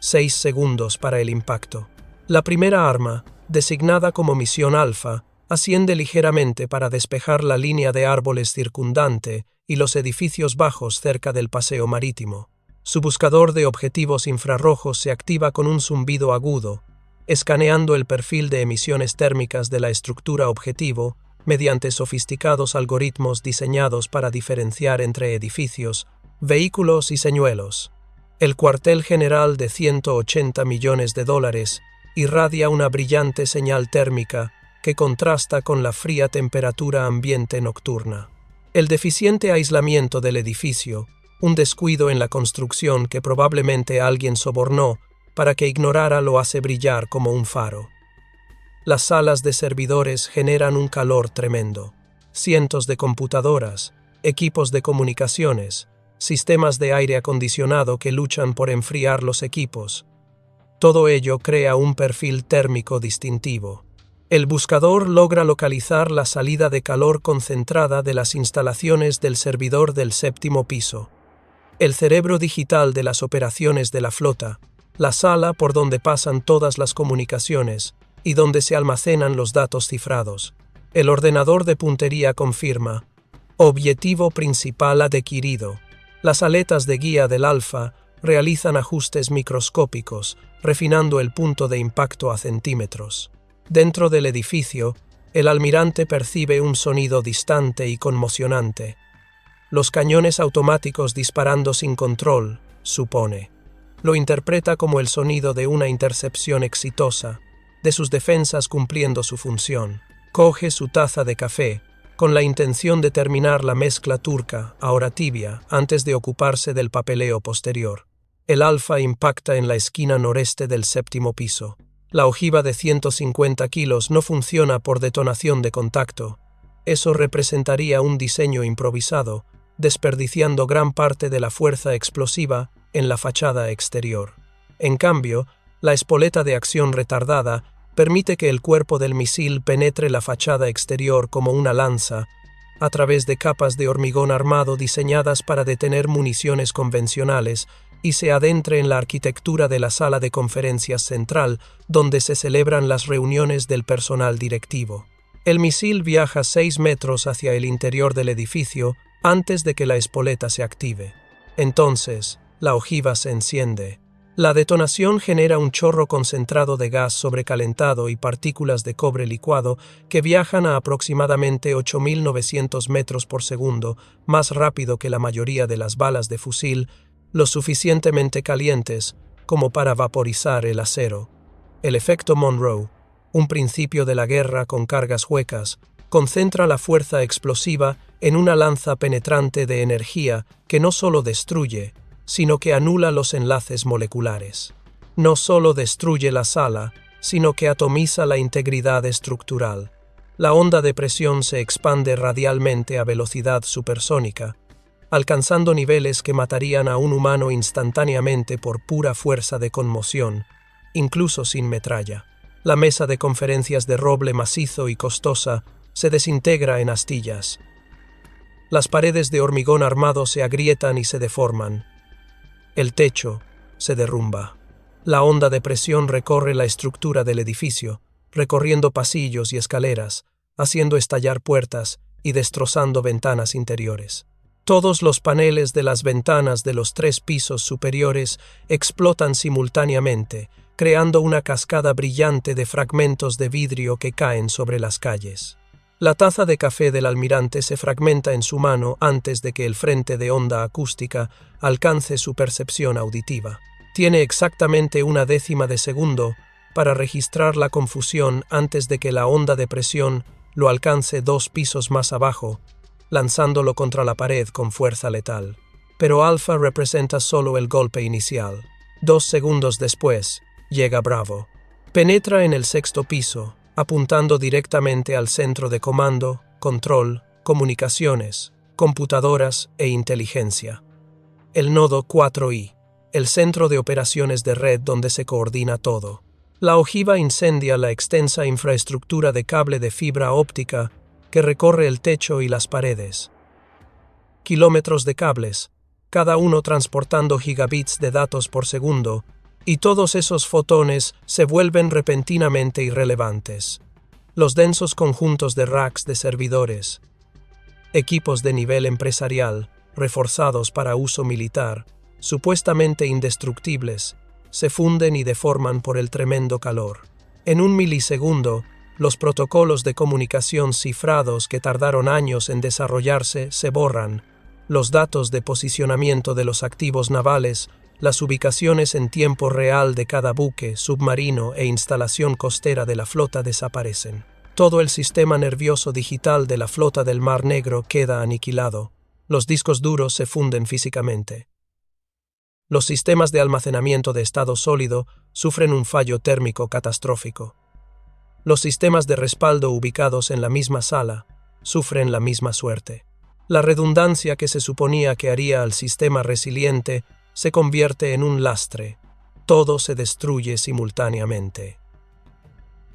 6 segundos para el impacto. La primera arma, designada como Misión Alfa, asciende ligeramente para despejar la línea de árboles circundante y los edificios bajos cerca del paseo marítimo. Su buscador de objetivos infrarrojos se activa con un zumbido agudo, escaneando el perfil de emisiones térmicas de la estructura objetivo mediante sofisticados algoritmos diseñados para diferenciar entre edificios, vehículos y señuelos. El cuartel general de $180 millones irradia una brillante señal térmica que contrasta con la fría temperatura ambiente nocturna. El deficiente aislamiento del edificio, un descuido en la construcción que probablemente alguien sobornó para que ignorara, lo hace brillar como un faro. Las salas de servidores generan un calor tremendo. Cientos de computadoras, equipos de comunicaciones, sistemas de aire acondicionado que luchan por enfriar los equipos. Todo ello crea un perfil térmico distintivo. El buscador logra localizar la salida de calor concentrada de las instalaciones del servidor del 7º piso. El cerebro digital de las operaciones de la flota, la sala por donde pasan todas las comunicaciones y donde se almacenan los datos cifrados. El ordenador de puntería confirma: objetivo principal adquirido. Las aletas de guía del Alfa realizan ajustes microscópicos, refinando el punto de impacto a centímetros. Dentro del edificio, el almirante percibe un sonido distante y conmocionante. Los cañones automáticos disparando sin control, supone. Lo interpreta como el sonido de una intercepción exitosa, de sus defensas cumpliendo su función. Coge su taza de café, con la intención de terminar la mezcla turca, ahora tibia, antes de ocuparse del papeleo posterior. El Alfa impacta en la esquina noreste del 7º piso. La ojiva de 150 kilos no funciona por detonación de contacto. Eso representaría un diseño improvisado, desperdiciando gran parte de la fuerza explosiva en la fachada exterior. En cambio, la espoleta de acción retardada permite que el cuerpo del misil penetre la fachada exterior como una lanza, a través de capas de hormigón armado diseñadas para detener municiones convencionales, y se adentre en la arquitectura de la sala de conferencias central, donde se celebran las reuniones del personal directivo. El misil viaja 6 metros hacia el interior del edificio antes de que la espoleta se active. Entonces, la ojiva se enciende. La detonación genera un chorro concentrado de gas sobrecalentado y partículas de cobre licuado que viajan a aproximadamente 8.900 metros por segundo, más rápido que la mayoría de las balas de fusil, lo suficientemente calientes como para vaporizar el acero. El efecto Monroe, un principio de la guerra con cargas huecas, concentra la fuerza explosiva en una lanza penetrante de energía que no solo destruye, sino que anula los enlaces moleculares. No solo destruye la sala, sino que atomiza la integridad estructural. La onda de presión se expande radialmente a velocidad supersónica, alcanzando niveles que matarían a un humano instantáneamente por pura fuerza de conmoción, incluso sin metralla. La mesa de conferencias de roble macizo y costosa se desintegra en astillas. Las paredes de hormigón armado se agrietan y se deforman. El techo se derrumba. La onda de presión recorre la estructura del edificio, recorriendo pasillos y escaleras, haciendo estallar puertas y destrozando ventanas interiores. Todos los paneles de las ventanas de los 3 pisos superiores explotan simultáneamente, creando una cascada brillante de fragmentos de vidrio que caen sobre las calles. La taza de café del almirante se fragmenta en su mano antes de que el frente de onda acústica alcance su percepción auditiva. Tiene exactamente 1/10 de segundo para registrar la confusión antes de que la onda de presión lo alcance 2 pisos más abajo, lanzándolo contra la pared con fuerza letal. Pero Alpha representa solo el golpe inicial. 2 segundos después, llega Bravo. Penetra en el 6º piso, apuntando directamente al centro de comando, control, comunicaciones, computadoras e inteligencia. El nodo 4i, el centro de operaciones de red donde se coordina todo. La ojiva incendia la extensa infraestructura de cable de fibra óptica que recorre el techo y las paredes. Kilómetros de cables, cada uno transportando gigabits de datos por segundo, y todos esos fotones se vuelven repentinamente irrelevantes. Los densos conjuntos de racks de servidores, equipos de nivel empresarial, reforzados para uso militar, supuestamente indestructibles, se funden y deforman por el tremendo calor. En 1 milisegundo, los protocolos de comunicación cifrados que tardaron años en desarrollarse se borran, los datos de posicionamiento de los activos navales, las ubicaciones en tiempo real de cada buque, submarino e instalación costera de la flota desaparecen. Todo el sistema nervioso digital de la flota del Mar Negro queda aniquilado. Los discos duros se funden físicamente. Los sistemas de almacenamiento de estado sólido sufren un fallo térmico catastrófico. Los sistemas de respaldo ubicados en la misma sala sufren la misma suerte. La redundancia que se suponía que haría al sistema resiliente se convierte en un lastre. Todo se destruye simultáneamente.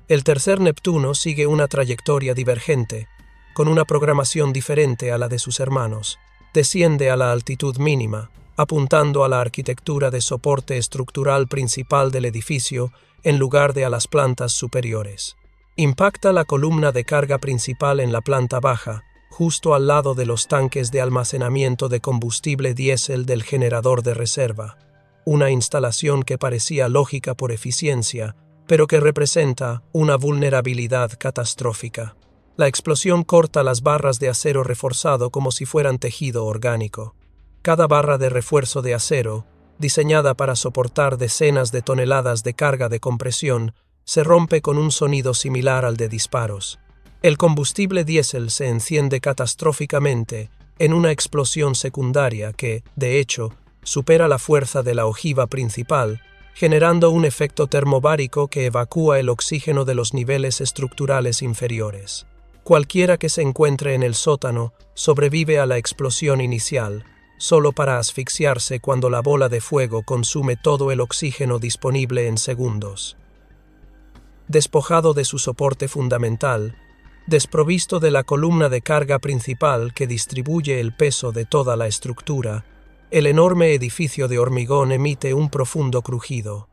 El tercer Neptuno sigue una trayectoria divergente, con una programación diferente a la de sus hermanos. Desciende a la altitud mínima, apuntando a la arquitectura de soporte estructural principal del edificio en lugar de a las plantas superiores. Impacta la columna de carga principal en la planta baja, justo al lado de los tanques de almacenamiento de combustible diésel del generador de reserva, una instalación que parecía lógica por eficiencia, pero que representa una vulnerabilidad catastrófica. La explosión corta las barras de acero reforzado como si fueran tejido orgánico. Cada barra de refuerzo de acero, diseñada para soportar decenas de toneladas de carga de compresión, se rompe con un sonido similar al de disparos. El combustible diésel se enciende catastróficamente en una explosión secundaria que, de hecho, supera la fuerza de la ojiva principal, generando un efecto termobárico que evacúa el oxígeno de los niveles estructurales inferiores. Cualquiera que se encuentre en el sótano sobrevive a la explosión inicial, solo para asfixiarse cuando la bola de fuego consume todo el oxígeno disponible en segundos. Despojado de su soporte fundamental, desprovisto de la columna de carga principal que distribuye el peso de toda la estructura, el enorme edificio de hormigón emite un profundo crujido.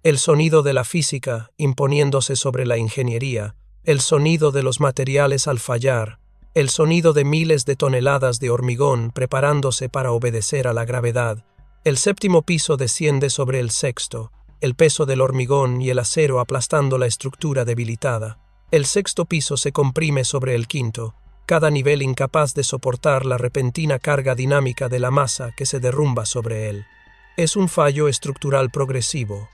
El sonido de la física imponiéndose sobre la ingeniería, el sonido de los materiales al fallar, el sonido de miles de toneladas de hormigón preparándose para obedecer a la gravedad. El 7º piso desciende sobre el 6º, el peso del hormigón y el acero aplastando la estructura debilitada. El 6º piso se comprime sobre el 5º, cada nivel incapaz de soportar la repentina carga dinámica de la masa que se derrumba sobre él. Es un fallo estructural progresivo.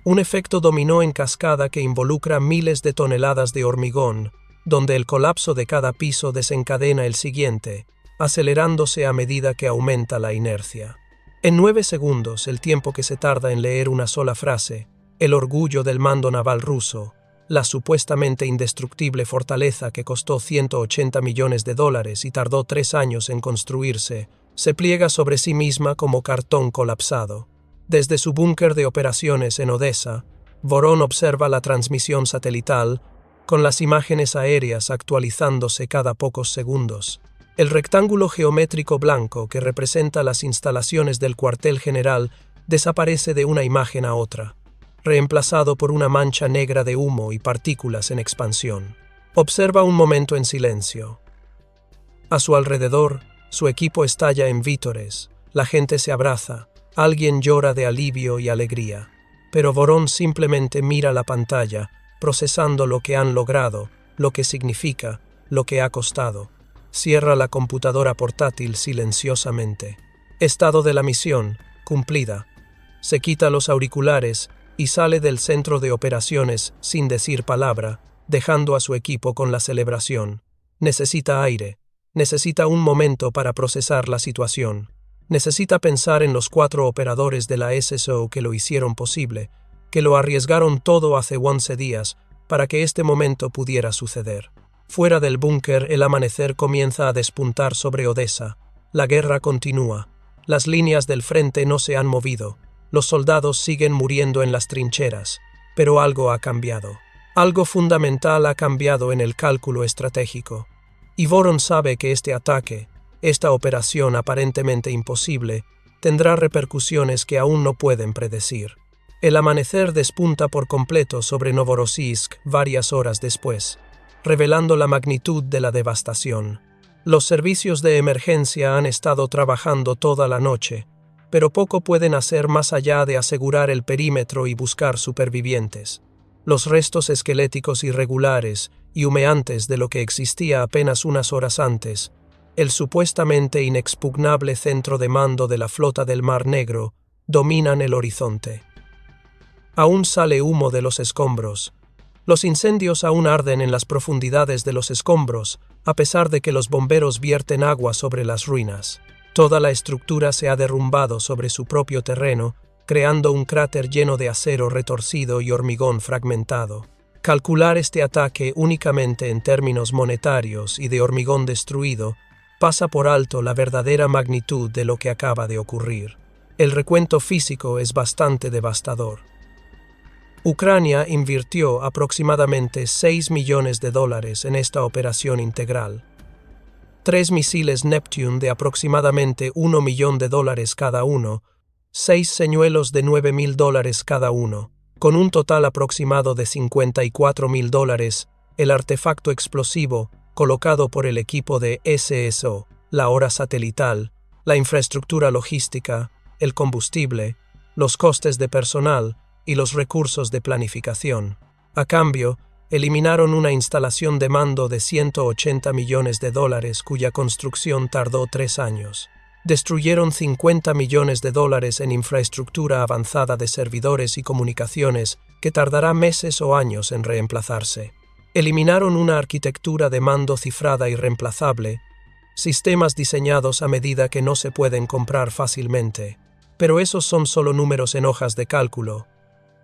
Un efecto dominó en cascada que involucra miles de toneladas de hormigón, donde el colapso de cada piso desencadena el siguiente, acelerándose a medida que aumenta la inercia. En 9 segundos, el tiempo que se tarda en leer una sola frase, el orgullo del mando naval ruso, la supuestamente indestructible fortaleza que costó $180 millones y tardó 3 años en construirse, se pliega sobre sí misma como cartón colapsado. Desde su búnker de operaciones en Odessa, Vorón observa la transmisión satelital, con las imágenes aéreas actualizándose cada pocos segundos. El rectángulo geométrico blanco que representa las instalaciones del cuartel general desaparece de una imagen a otra, reemplazado por una mancha negra de humo y partículas en expansión. Observa un momento en silencio. A su alrededor, su equipo estalla en vítores, la gente se abraza, alguien llora de alivio y alegría, pero Vorón simplemente mira la pantalla, procesando lo que han logrado, lo que significa, lo que ha costado. Cierra la computadora portátil silenciosamente. Estado de la misión, cumplida. Se quita los auriculares y sale del centro de operaciones sin decir palabra, dejando a su equipo con la celebración. Necesita aire. Necesita un momento para procesar la situación. Necesita pensar en los 4 operadores de la SSO que lo hicieron posible, que lo arriesgaron todo hace 11 días para que este momento pudiera suceder. Fuera del búnker, el amanecer comienza a despuntar sobre Odessa. La guerra continúa. Las líneas del frente no se han movido. Los soldados siguen muriendo en las trincheras. Pero algo ha cambiado. Algo fundamental ha cambiado en el cálculo estratégico. Y Voron sabe que este ataque, esta operación aparentemente imposible, tendrá repercusiones que aún no pueden predecir. El amanecer despunta por completo sobre Novorossiysk varias horas después, revelando la magnitud de la devastación. Los servicios de emergencia han estado trabajando toda la noche, pero poco pueden hacer más allá de asegurar el perímetro y buscar supervivientes. Los restos esqueléticos irregulares y humeantes de lo que existía apenas unas horas antes, el supuestamente inexpugnable centro de mando de la flota del Mar Negro, dominan el horizonte. Aún sale humo de los escombros. Los incendios aún arden en las profundidades de los escombros, a pesar de que los bomberos vierten agua sobre las ruinas. Toda la estructura se ha derrumbado sobre su propio terreno, creando un cráter lleno de acero retorcido y hormigón fragmentado. Calcular este ataque únicamente en términos monetarios y de hormigón destruido pasa por alto la verdadera magnitud de lo que acaba de ocurrir. El recuento físico es bastante devastador. Ucrania invirtió aproximadamente $6 millones en esta operación integral. 3 misiles Neptune de aproximadamente $1 millón cada uno, 6 señuelos de $9.000 cada uno, con un total aproximado de $54.000, el artefacto explosivo colocado por el equipo de SSO, la hora satelital, la infraestructura logística, el combustible, los costes de personal y los recursos de planificación. A cambio, eliminaron una instalación de mando de $180 millones cuya construcción tardó 3 años. Destruyeron $50 millones en infraestructura avanzada de servidores y comunicaciones que tardará meses o años en reemplazarse. Eliminaron una arquitectura de mando cifrada y reemplazable, sistemas diseñados a medida que no se pueden comprar fácilmente. Pero esos son solo números en hojas de cálculo.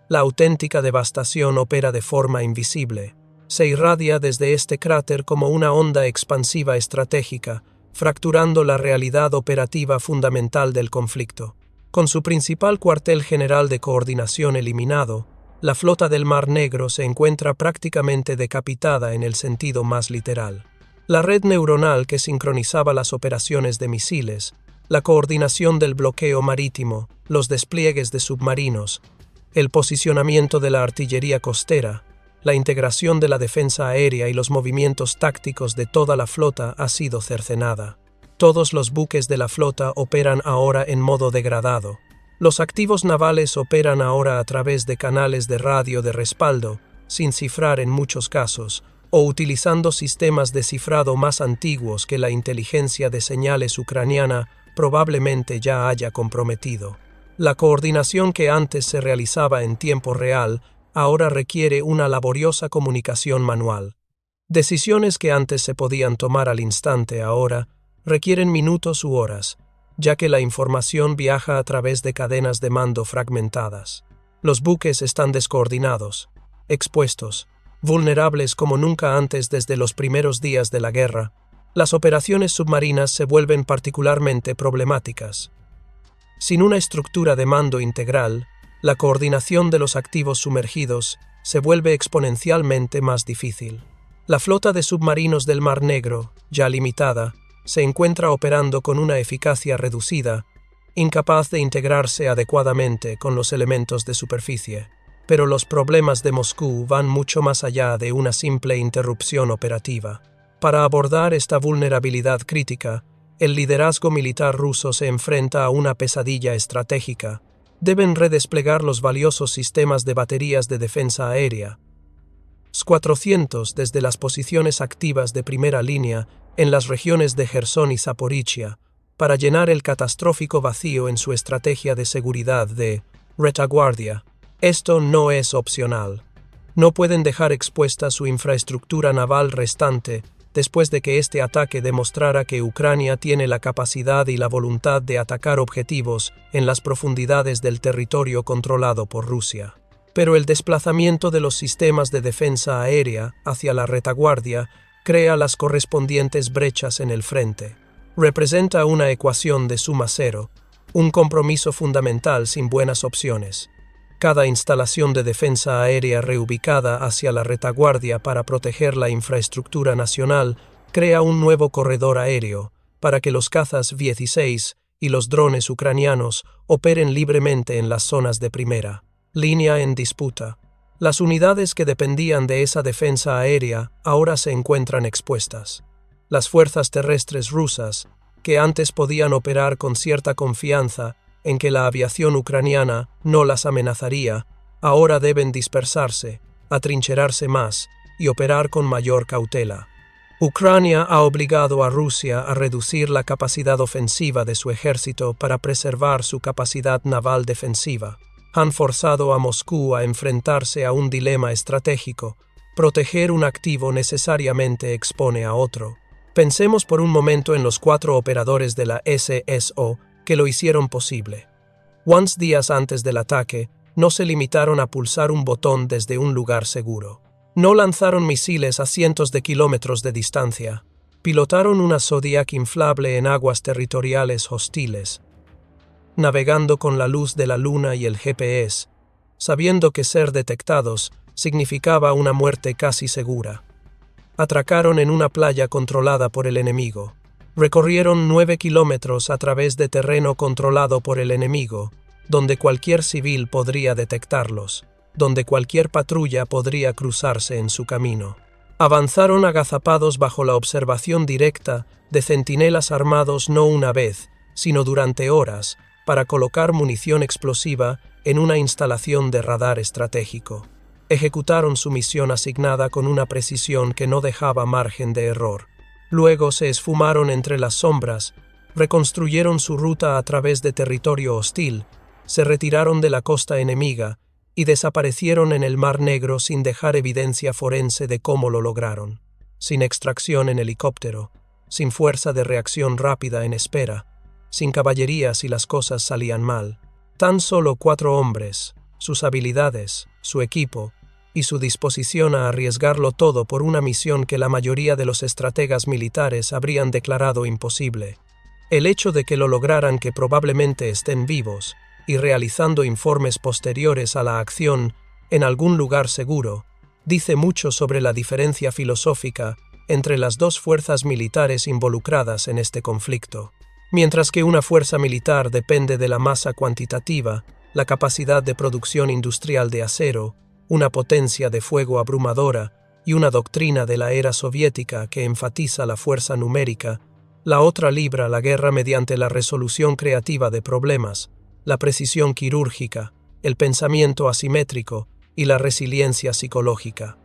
La auténtica devastación opera de forma invisible. Se irradia desde este cráter como una onda expansiva estratégica, fracturando la realidad operativa fundamental del conflicto. Con su principal cuartel general de coordinación eliminado, la flota del Mar Negro se encuentra prácticamente decapitada en el sentido más literal. La red neuronal que sincronizaba las operaciones de misiles, la coordinación del bloqueo marítimo, los despliegues de submarinos, el posicionamiento de la artillería costera, la integración de la defensa aérea y los movimientos tácticos de toda la flota ha sido cercenada. Todos los buques de la flota operan ahora en modo degradado. Los activos navales operan ahora a través de canales de radio de respaldo, sin cifrar en muchos casos, o utilizando sistemas de cifrado más antiguos que la inteligencia de señales ucraniana probablemente ya haya comprometido. La coordinación que antes se realizaba en tiempo real ahora requiere una laboriosa comunicación manual. Decisiones que antes se podían tomar al instante ahora requieren minutos u horas, ya que la información viaja a través de cadenas de mando fragmentadas. Los buques están descoordinados, expuestos, vulnerables como nunca antes desde los primeros días de la guerra. Las operaciones submarinas se vuelven particularmente problemáticas. Sin una estructura de mando integral, la coordinación de los activos sumergidos se vuelve exponencialmente más difícil. La flota de submarinos del Mar Negro, ya limitada, se encuentra operando con una eficacia reducida, incapaz de integrarse adecuadamente con los elementos de superficie. Pero los problemas de Moscú van mucho más allá de una simple interrupción operativa. Para abordar esta vulnerabilidad crítica, el liderazgo militar ruso se enfrenta a una pesadilla estratégica. Deben redesplegar los valiosos sistemas de baterías de defensa aérea. S-400 desde las posiciones activas de primera línea en las regiones de Jersón y Zaporizhia, para llenar el catastrófico vacío en su estrategia de seguridad de retaguardia. Esto no es opcional. No pueden dejar expuesta su infraestructura naval restante después de que este ataque demostrara que Ucrania tiene la capacidad y la voluntad de atacar objetivos en las profundidades del territorio controlado por Rusia. Pero el desplazamiento de los sistemas de defensa aérea hacia la retaguardia crea las correspondientes brechas en el frente. Representa una ecuación de suma cero, un compromiso fundamental sin buenas opciones. Cada instalación de defensa aérea reubicada hacia la retaguardia para proteger la infraestructura nacional crea un nuevo corredor aéreo para que los cazas F-16 y los drones ucranianos operen libremente en las zonas de primera línea en disputa. Las unidades que dependían de esa defensa aérea ahora se encuentran expuestas. Las fuerzas terrestres rusas, que antes podían operar con cierta confianza en que la aviación ucraniana no las amenazaría, ahora deben dispersarse, atrincherarse más y operar con mayor cautela. Ucrania ha obligado a Rusia a reducir la capacidad ofensiva de su ejército para preservar su capacidad naval defensiva. Han forzado a Moscú a enfrentarse a un dilema estratégico. Proteger un activo necesariamente expone a otro. Pensemos por un momento en los 4 operadores de la SSO que lo hicieron posible. Días antes del ataque, no se limitaron a pulsar un botón desde un lugar seguro. No lanzaron misiles a cientos de kilómetros de distancia. Pilotaron una Zodiac inflable en aguas territoriales hostiles, navegando con la luz de la luna y el GPS, sabiendo que ser detectados significaba una muerte casi segura. Atracaron en una playa controlada por el enemigo. Recorrieron 9 kilómetros a través de terreno controlado por el enemigo, donde cualquier civil podría detectarlos, donde cualquier patrulla podría cruzarse en su camino. Avanzaron agazapados bajo la observación directa de centinelas armados no una vez, sino durante horas, para colocar munición explosiva en una instalación de radar estratégico. Ejecutaron su misión asignada con una precisión que no dejaba margen de error. Luego se esfumaron entre las sombras, reconstruyeron su ruta a través de territorio hostil, se retiraron de la costa enemiga y desaparecieron en el Mar Negro sin dejar evidencia forense de cómo lo lograron. Sin extracción en helicóptero, sin fuerza de reacción rápida en espera, sin caballería si las cosas salían mal. Tan solo 4 hombres, sus habilidades, su equipo y su disposición a arriesgarlo todo por una misión que la mayoría de los estrategas militares habrían declarado imposible. El hecho de que lo lograran, que probablemente estén vivos y realizando informes posteriores a la acción en algún lugar seguro, dice mucho sobre la diferencia filosófica entre las dos fuerzas militares involucradas en este conflicto. Mientras que una fuerza militar depende de la masa cuantitativa, la capacidad de producción industrial de acero, una potencia de fuego abrumadora y una doctrina de la era soviética que enfatiza la fuerza numérica, la otra libra la guerra mediante la resolución creativa de problemas, la precisión quirúrgica, el pensamiento asimétrico y la resiliencia psicológica.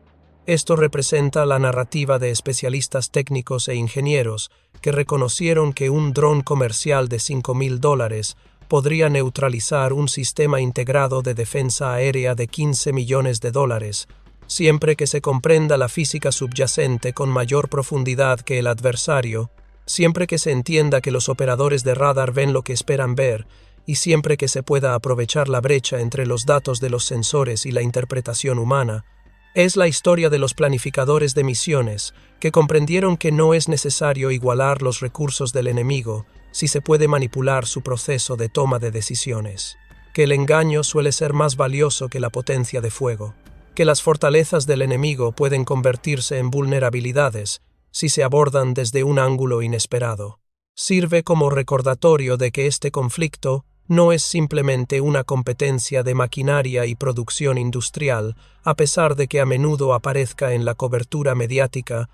Esto representa la narrativa de especialistas técnicos e ingenieros que reconocieron que un dron comercial de $5,000 podría neutralizar un sistema integrado de defensa aérea de $15 millones, siempre que se comprenda la física subyacente con mayor profundidad que el adversario, siempre que se entienda que los operadores de radar ven lo que esperan ver, y siempre que se pueda aprovechar la brecha entre los datos de los sensores y la interpretación humana. Es la historia de los planificadores de misiones, que comprendieron que no es necesario igualar los recursos del enemigo si se puede manipular su proceso de toma de decisiones, que el engaño suele ser más valioso que la potencia de fuego, que las fortalezas del enemigo pueden convertirse en vulnerabilidades si se abordan desde un ángulo inesperado. Sirve como recordatorio de que este conflicto no es simplemente una competencia de maquinaria y producción industrial, a pesar de que a menudo aparezca en la cobertura mediática,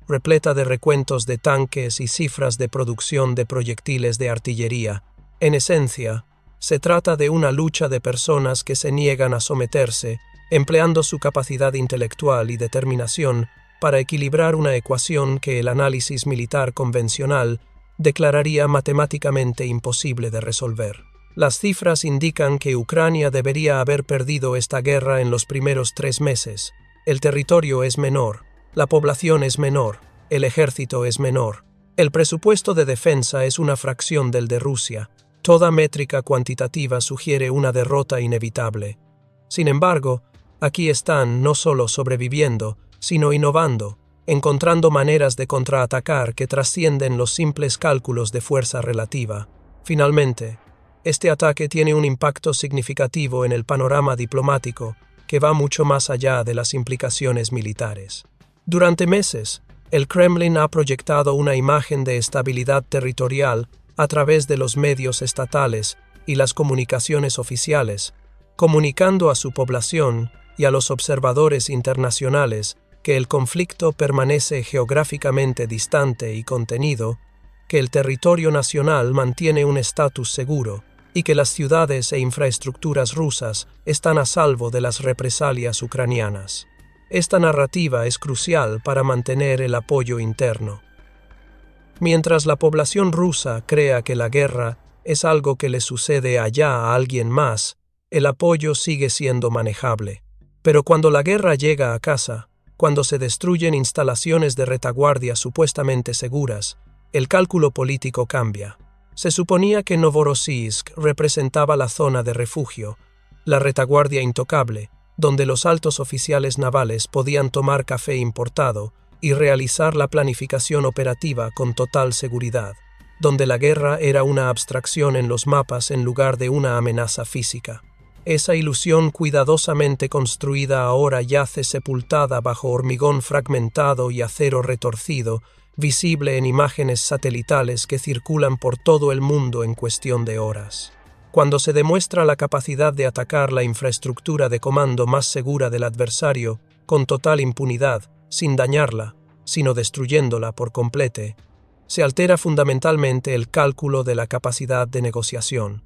repleta de recuentos de tanques y cifras de producción de proyectiles de artillería. En esencia, se trata de una lucha de personas que se niegan a someterse empleando su capacidad intelectual y determinación para equilibrar una ecuación que el análisis militar convencional declararía matemáticamente imposible de resolver. Las cifras indican que Ucrania debería haber perdido esta guerra en los primeros 3 meses. El territorio es menor, la población es menor, el ejército es menor. El presupuesto de defensa es una fracción del de Rusia. Toda métrica cuantitativa sugiere una derrota inevitable. Sin embargo, aquí están no solo sobreviviendo, sino innovando, encontrando maneras de contraatacar que trascienden los simples cálculos de fuerza relativa. Finalmente, este ataque tiene un impacto significativo en el panorama diplomático que va mucho más allá de las implicaciones militares. Durante meses, el Kremlin ha proyectado una imagen de estabilidad territorial a través de los medios estatales y las comunicaciones oficiales, comunicando a su población y a los observadores internacionales que el conflicto permanece geográficamente distante y contenido, que el territorio nacional mantiene un estatus seguro y que las ciudades e infraestructuras rusas están a salvo de las represalias ucranianas. Esta narrativa es crucial para mantener el apoyo interno. Mientras la población rusa crea que la guerra es algo que le sucede allá a alguien más, el apoyo sigue siendo manejable. Pero cuando la guerra llega a casa, cuando se destruyen instalaciones de retaguardia supuestamente seguras, el cálculo político cambia. Se suponía que Novorossiysk representaba la zona de refugio, la retaguardia intocable, donde los altos oficiales navales podían tomar café importado y realizar la planificación operativa con total seguridad, donde la guerra era una abstracción en los mapas en lugar de una amenaza física. Esa ilusión cuidadosamente construida ahora yace sepultada bajo hormigón fragmentado y acero retorcido, visible en imágenes satelitales que circulan por todo el mundo en cuestión de horas. Cuando se demuestra la capacidad de atacar la infraestructura de comando más segura del adversario con total impunidad, sin dañarla, sino destruyéndola por completo, se altera fundamentalmente el cálculo de la capacidad de negociación.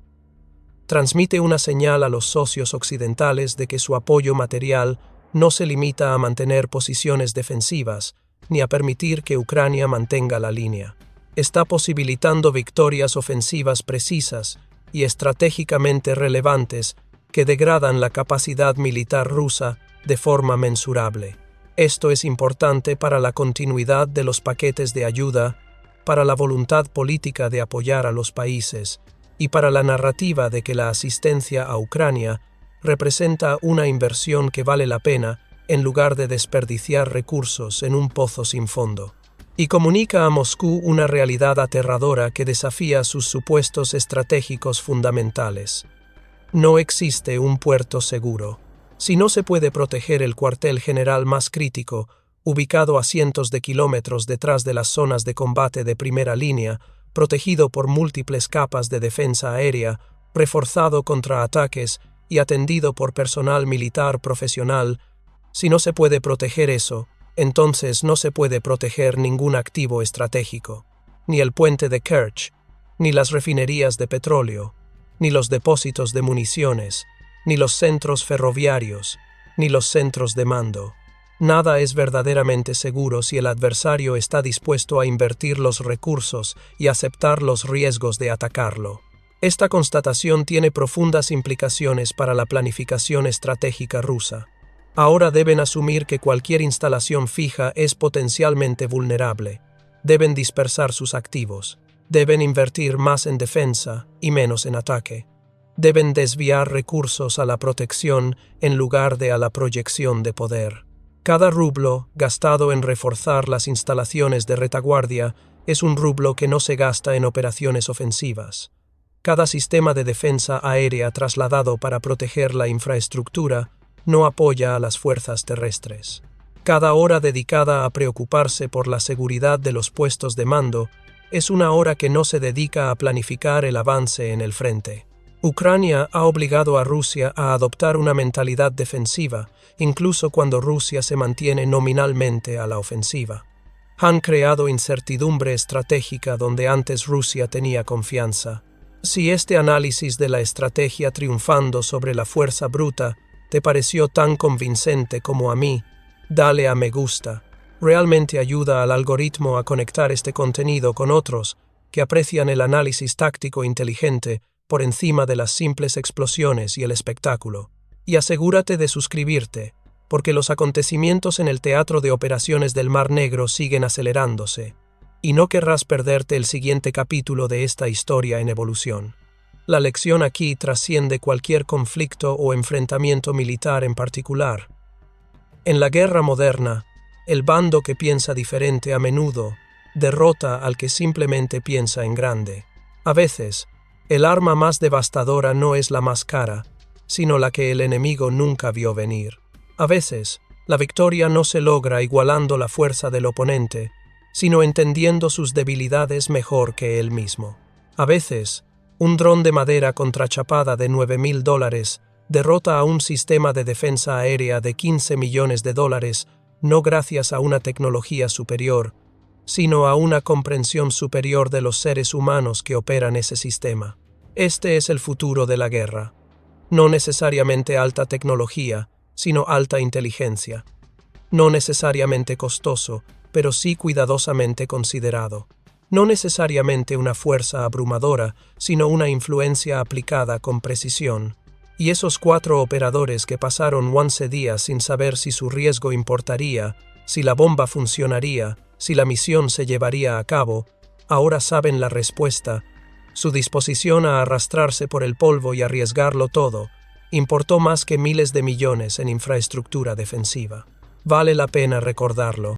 Transmite una señal a los socios occidentales de que su apoyo material no se limita a mantener posiciones defensivas, ni a permitir que Ucrania mantenga la línea. Está posibilitando victorias ofensivas precisas y estratégicamente relevantes que degradan la capacidad militar rusa de forma mensurable. Esto es importante para la continuidad de los paquetes de ayuda, para la voluntad política de apoyar a los países y para la narrativa de que la asistencia a Ucrania representa una inversión que vale la pena en lugar de desperdiciar recursos en un pozo sin fondo. Y comunica a Moscú una realidad aterradora que desafía sus supuestos estratégicos fundamentales. No existe un puerto seguro. Si no se puede proteger el cuartel general más crítico, ubicado a cientos de kilómetros detrás de las zonas de combate de primera línea, protegido por múltiples capas de defensa aérea, reforzado contra ataques y atendido por personal militar profesional, si no se puede proteger eso, entonces no se puede proteger ningún activo estratégico, ni el puente de Kerch, ni las refinerías de petróleo, ni los depósitos de municiones, ni los centros ferroviarios, ni los centros de mando. Nada es verdaderamente seguro si el adversario está dispuesto a invertir los recursos y aceptar los riesgos de atacarlo. Esta constatación tiene profundas implicaciones para la planificación estratégica rusa. Ahora deben asumir que cualquier instalación fija es potencialmente vulnerable. Deben dispersar sus activos. Deben invertir más en defensa y menos en ataque. Deben desviar recursos a la protección en lugar de a la proyección de poder. Cada rublo gastado en reforzar las instalaciones de retaguardia es un rublo que no se gasta en operaciones ofensivas. Cada sistema de defensa aérea trasladado para proteger la infraestructura no apoya a las fuerzas terrestres. Cada hora dedicada a preocuparse por la seguridad de los puestos de mando es una hora que no se dedica a planificar el avance en el frente. Ucrania ha obligado a Rusia a adoptar una mentalidad defensiva, incluso cuando Rusia se mantiene nominalmente a la ofensiva. Han creado incertidumbre estratégica donde antes Rusia tenía confianza. Si este análisis de la estrategia triunfando sobre la fuerza bruta te pareció tan convincente como a mí, dale a me gusta. Realmente ayuda al algoritmo a conectar este contenido con otros que aprecian el análisis táctico inteligente por encima de las simples explosiones y el espectáculo. Y asegúrate de suscribirte, porque los acontecimientos en el teatro de operaciones del Mar Negro siguen acelerándose, y no querrás perderte el siguiente capítulo de esta historia en evolución. La lección aquí trasciende cualquier conflicto o enfrentamiento militar en particular. En la guerra moderna, el bando que piensa diferente a menudo derrota al que simplemente piensa en grande. A veces, el arma más devastadora no es la más cara, sino la que el enemigo nunca vio venir. A veces, la victoria no se logra igualando la fuerza del oponente, sino entendiendo sus debilidades mejor que él mismo. A veces, un dron de madera contrachapada de $9,000 derrota a un sistema de defensa aérea de $15 millones, no gracias a una tecnología superior, sino a una comprensión superior de los seres humanos que operan ese sistema. Este es el futuro de la guerra. No necesariamente alta tecnología, sino alta inteligencia. No necesariamente costoso, pero sí cuidadosamente considerado. No necesariamente una fuerza abrumadora, sino una influencia aplicada con precisión. Y esos 4 operadores que pasaron 11 días sin saber si su riesgo importaría, si la bomba funcionaría, si la misión se llevaría a cabo, ahora saben la respuesta. Su disposición a arrastrarse por el polvo y arriesgarlo todo importó más que miles de millones en infraestructura defensiva. Vale la pena recordarlo.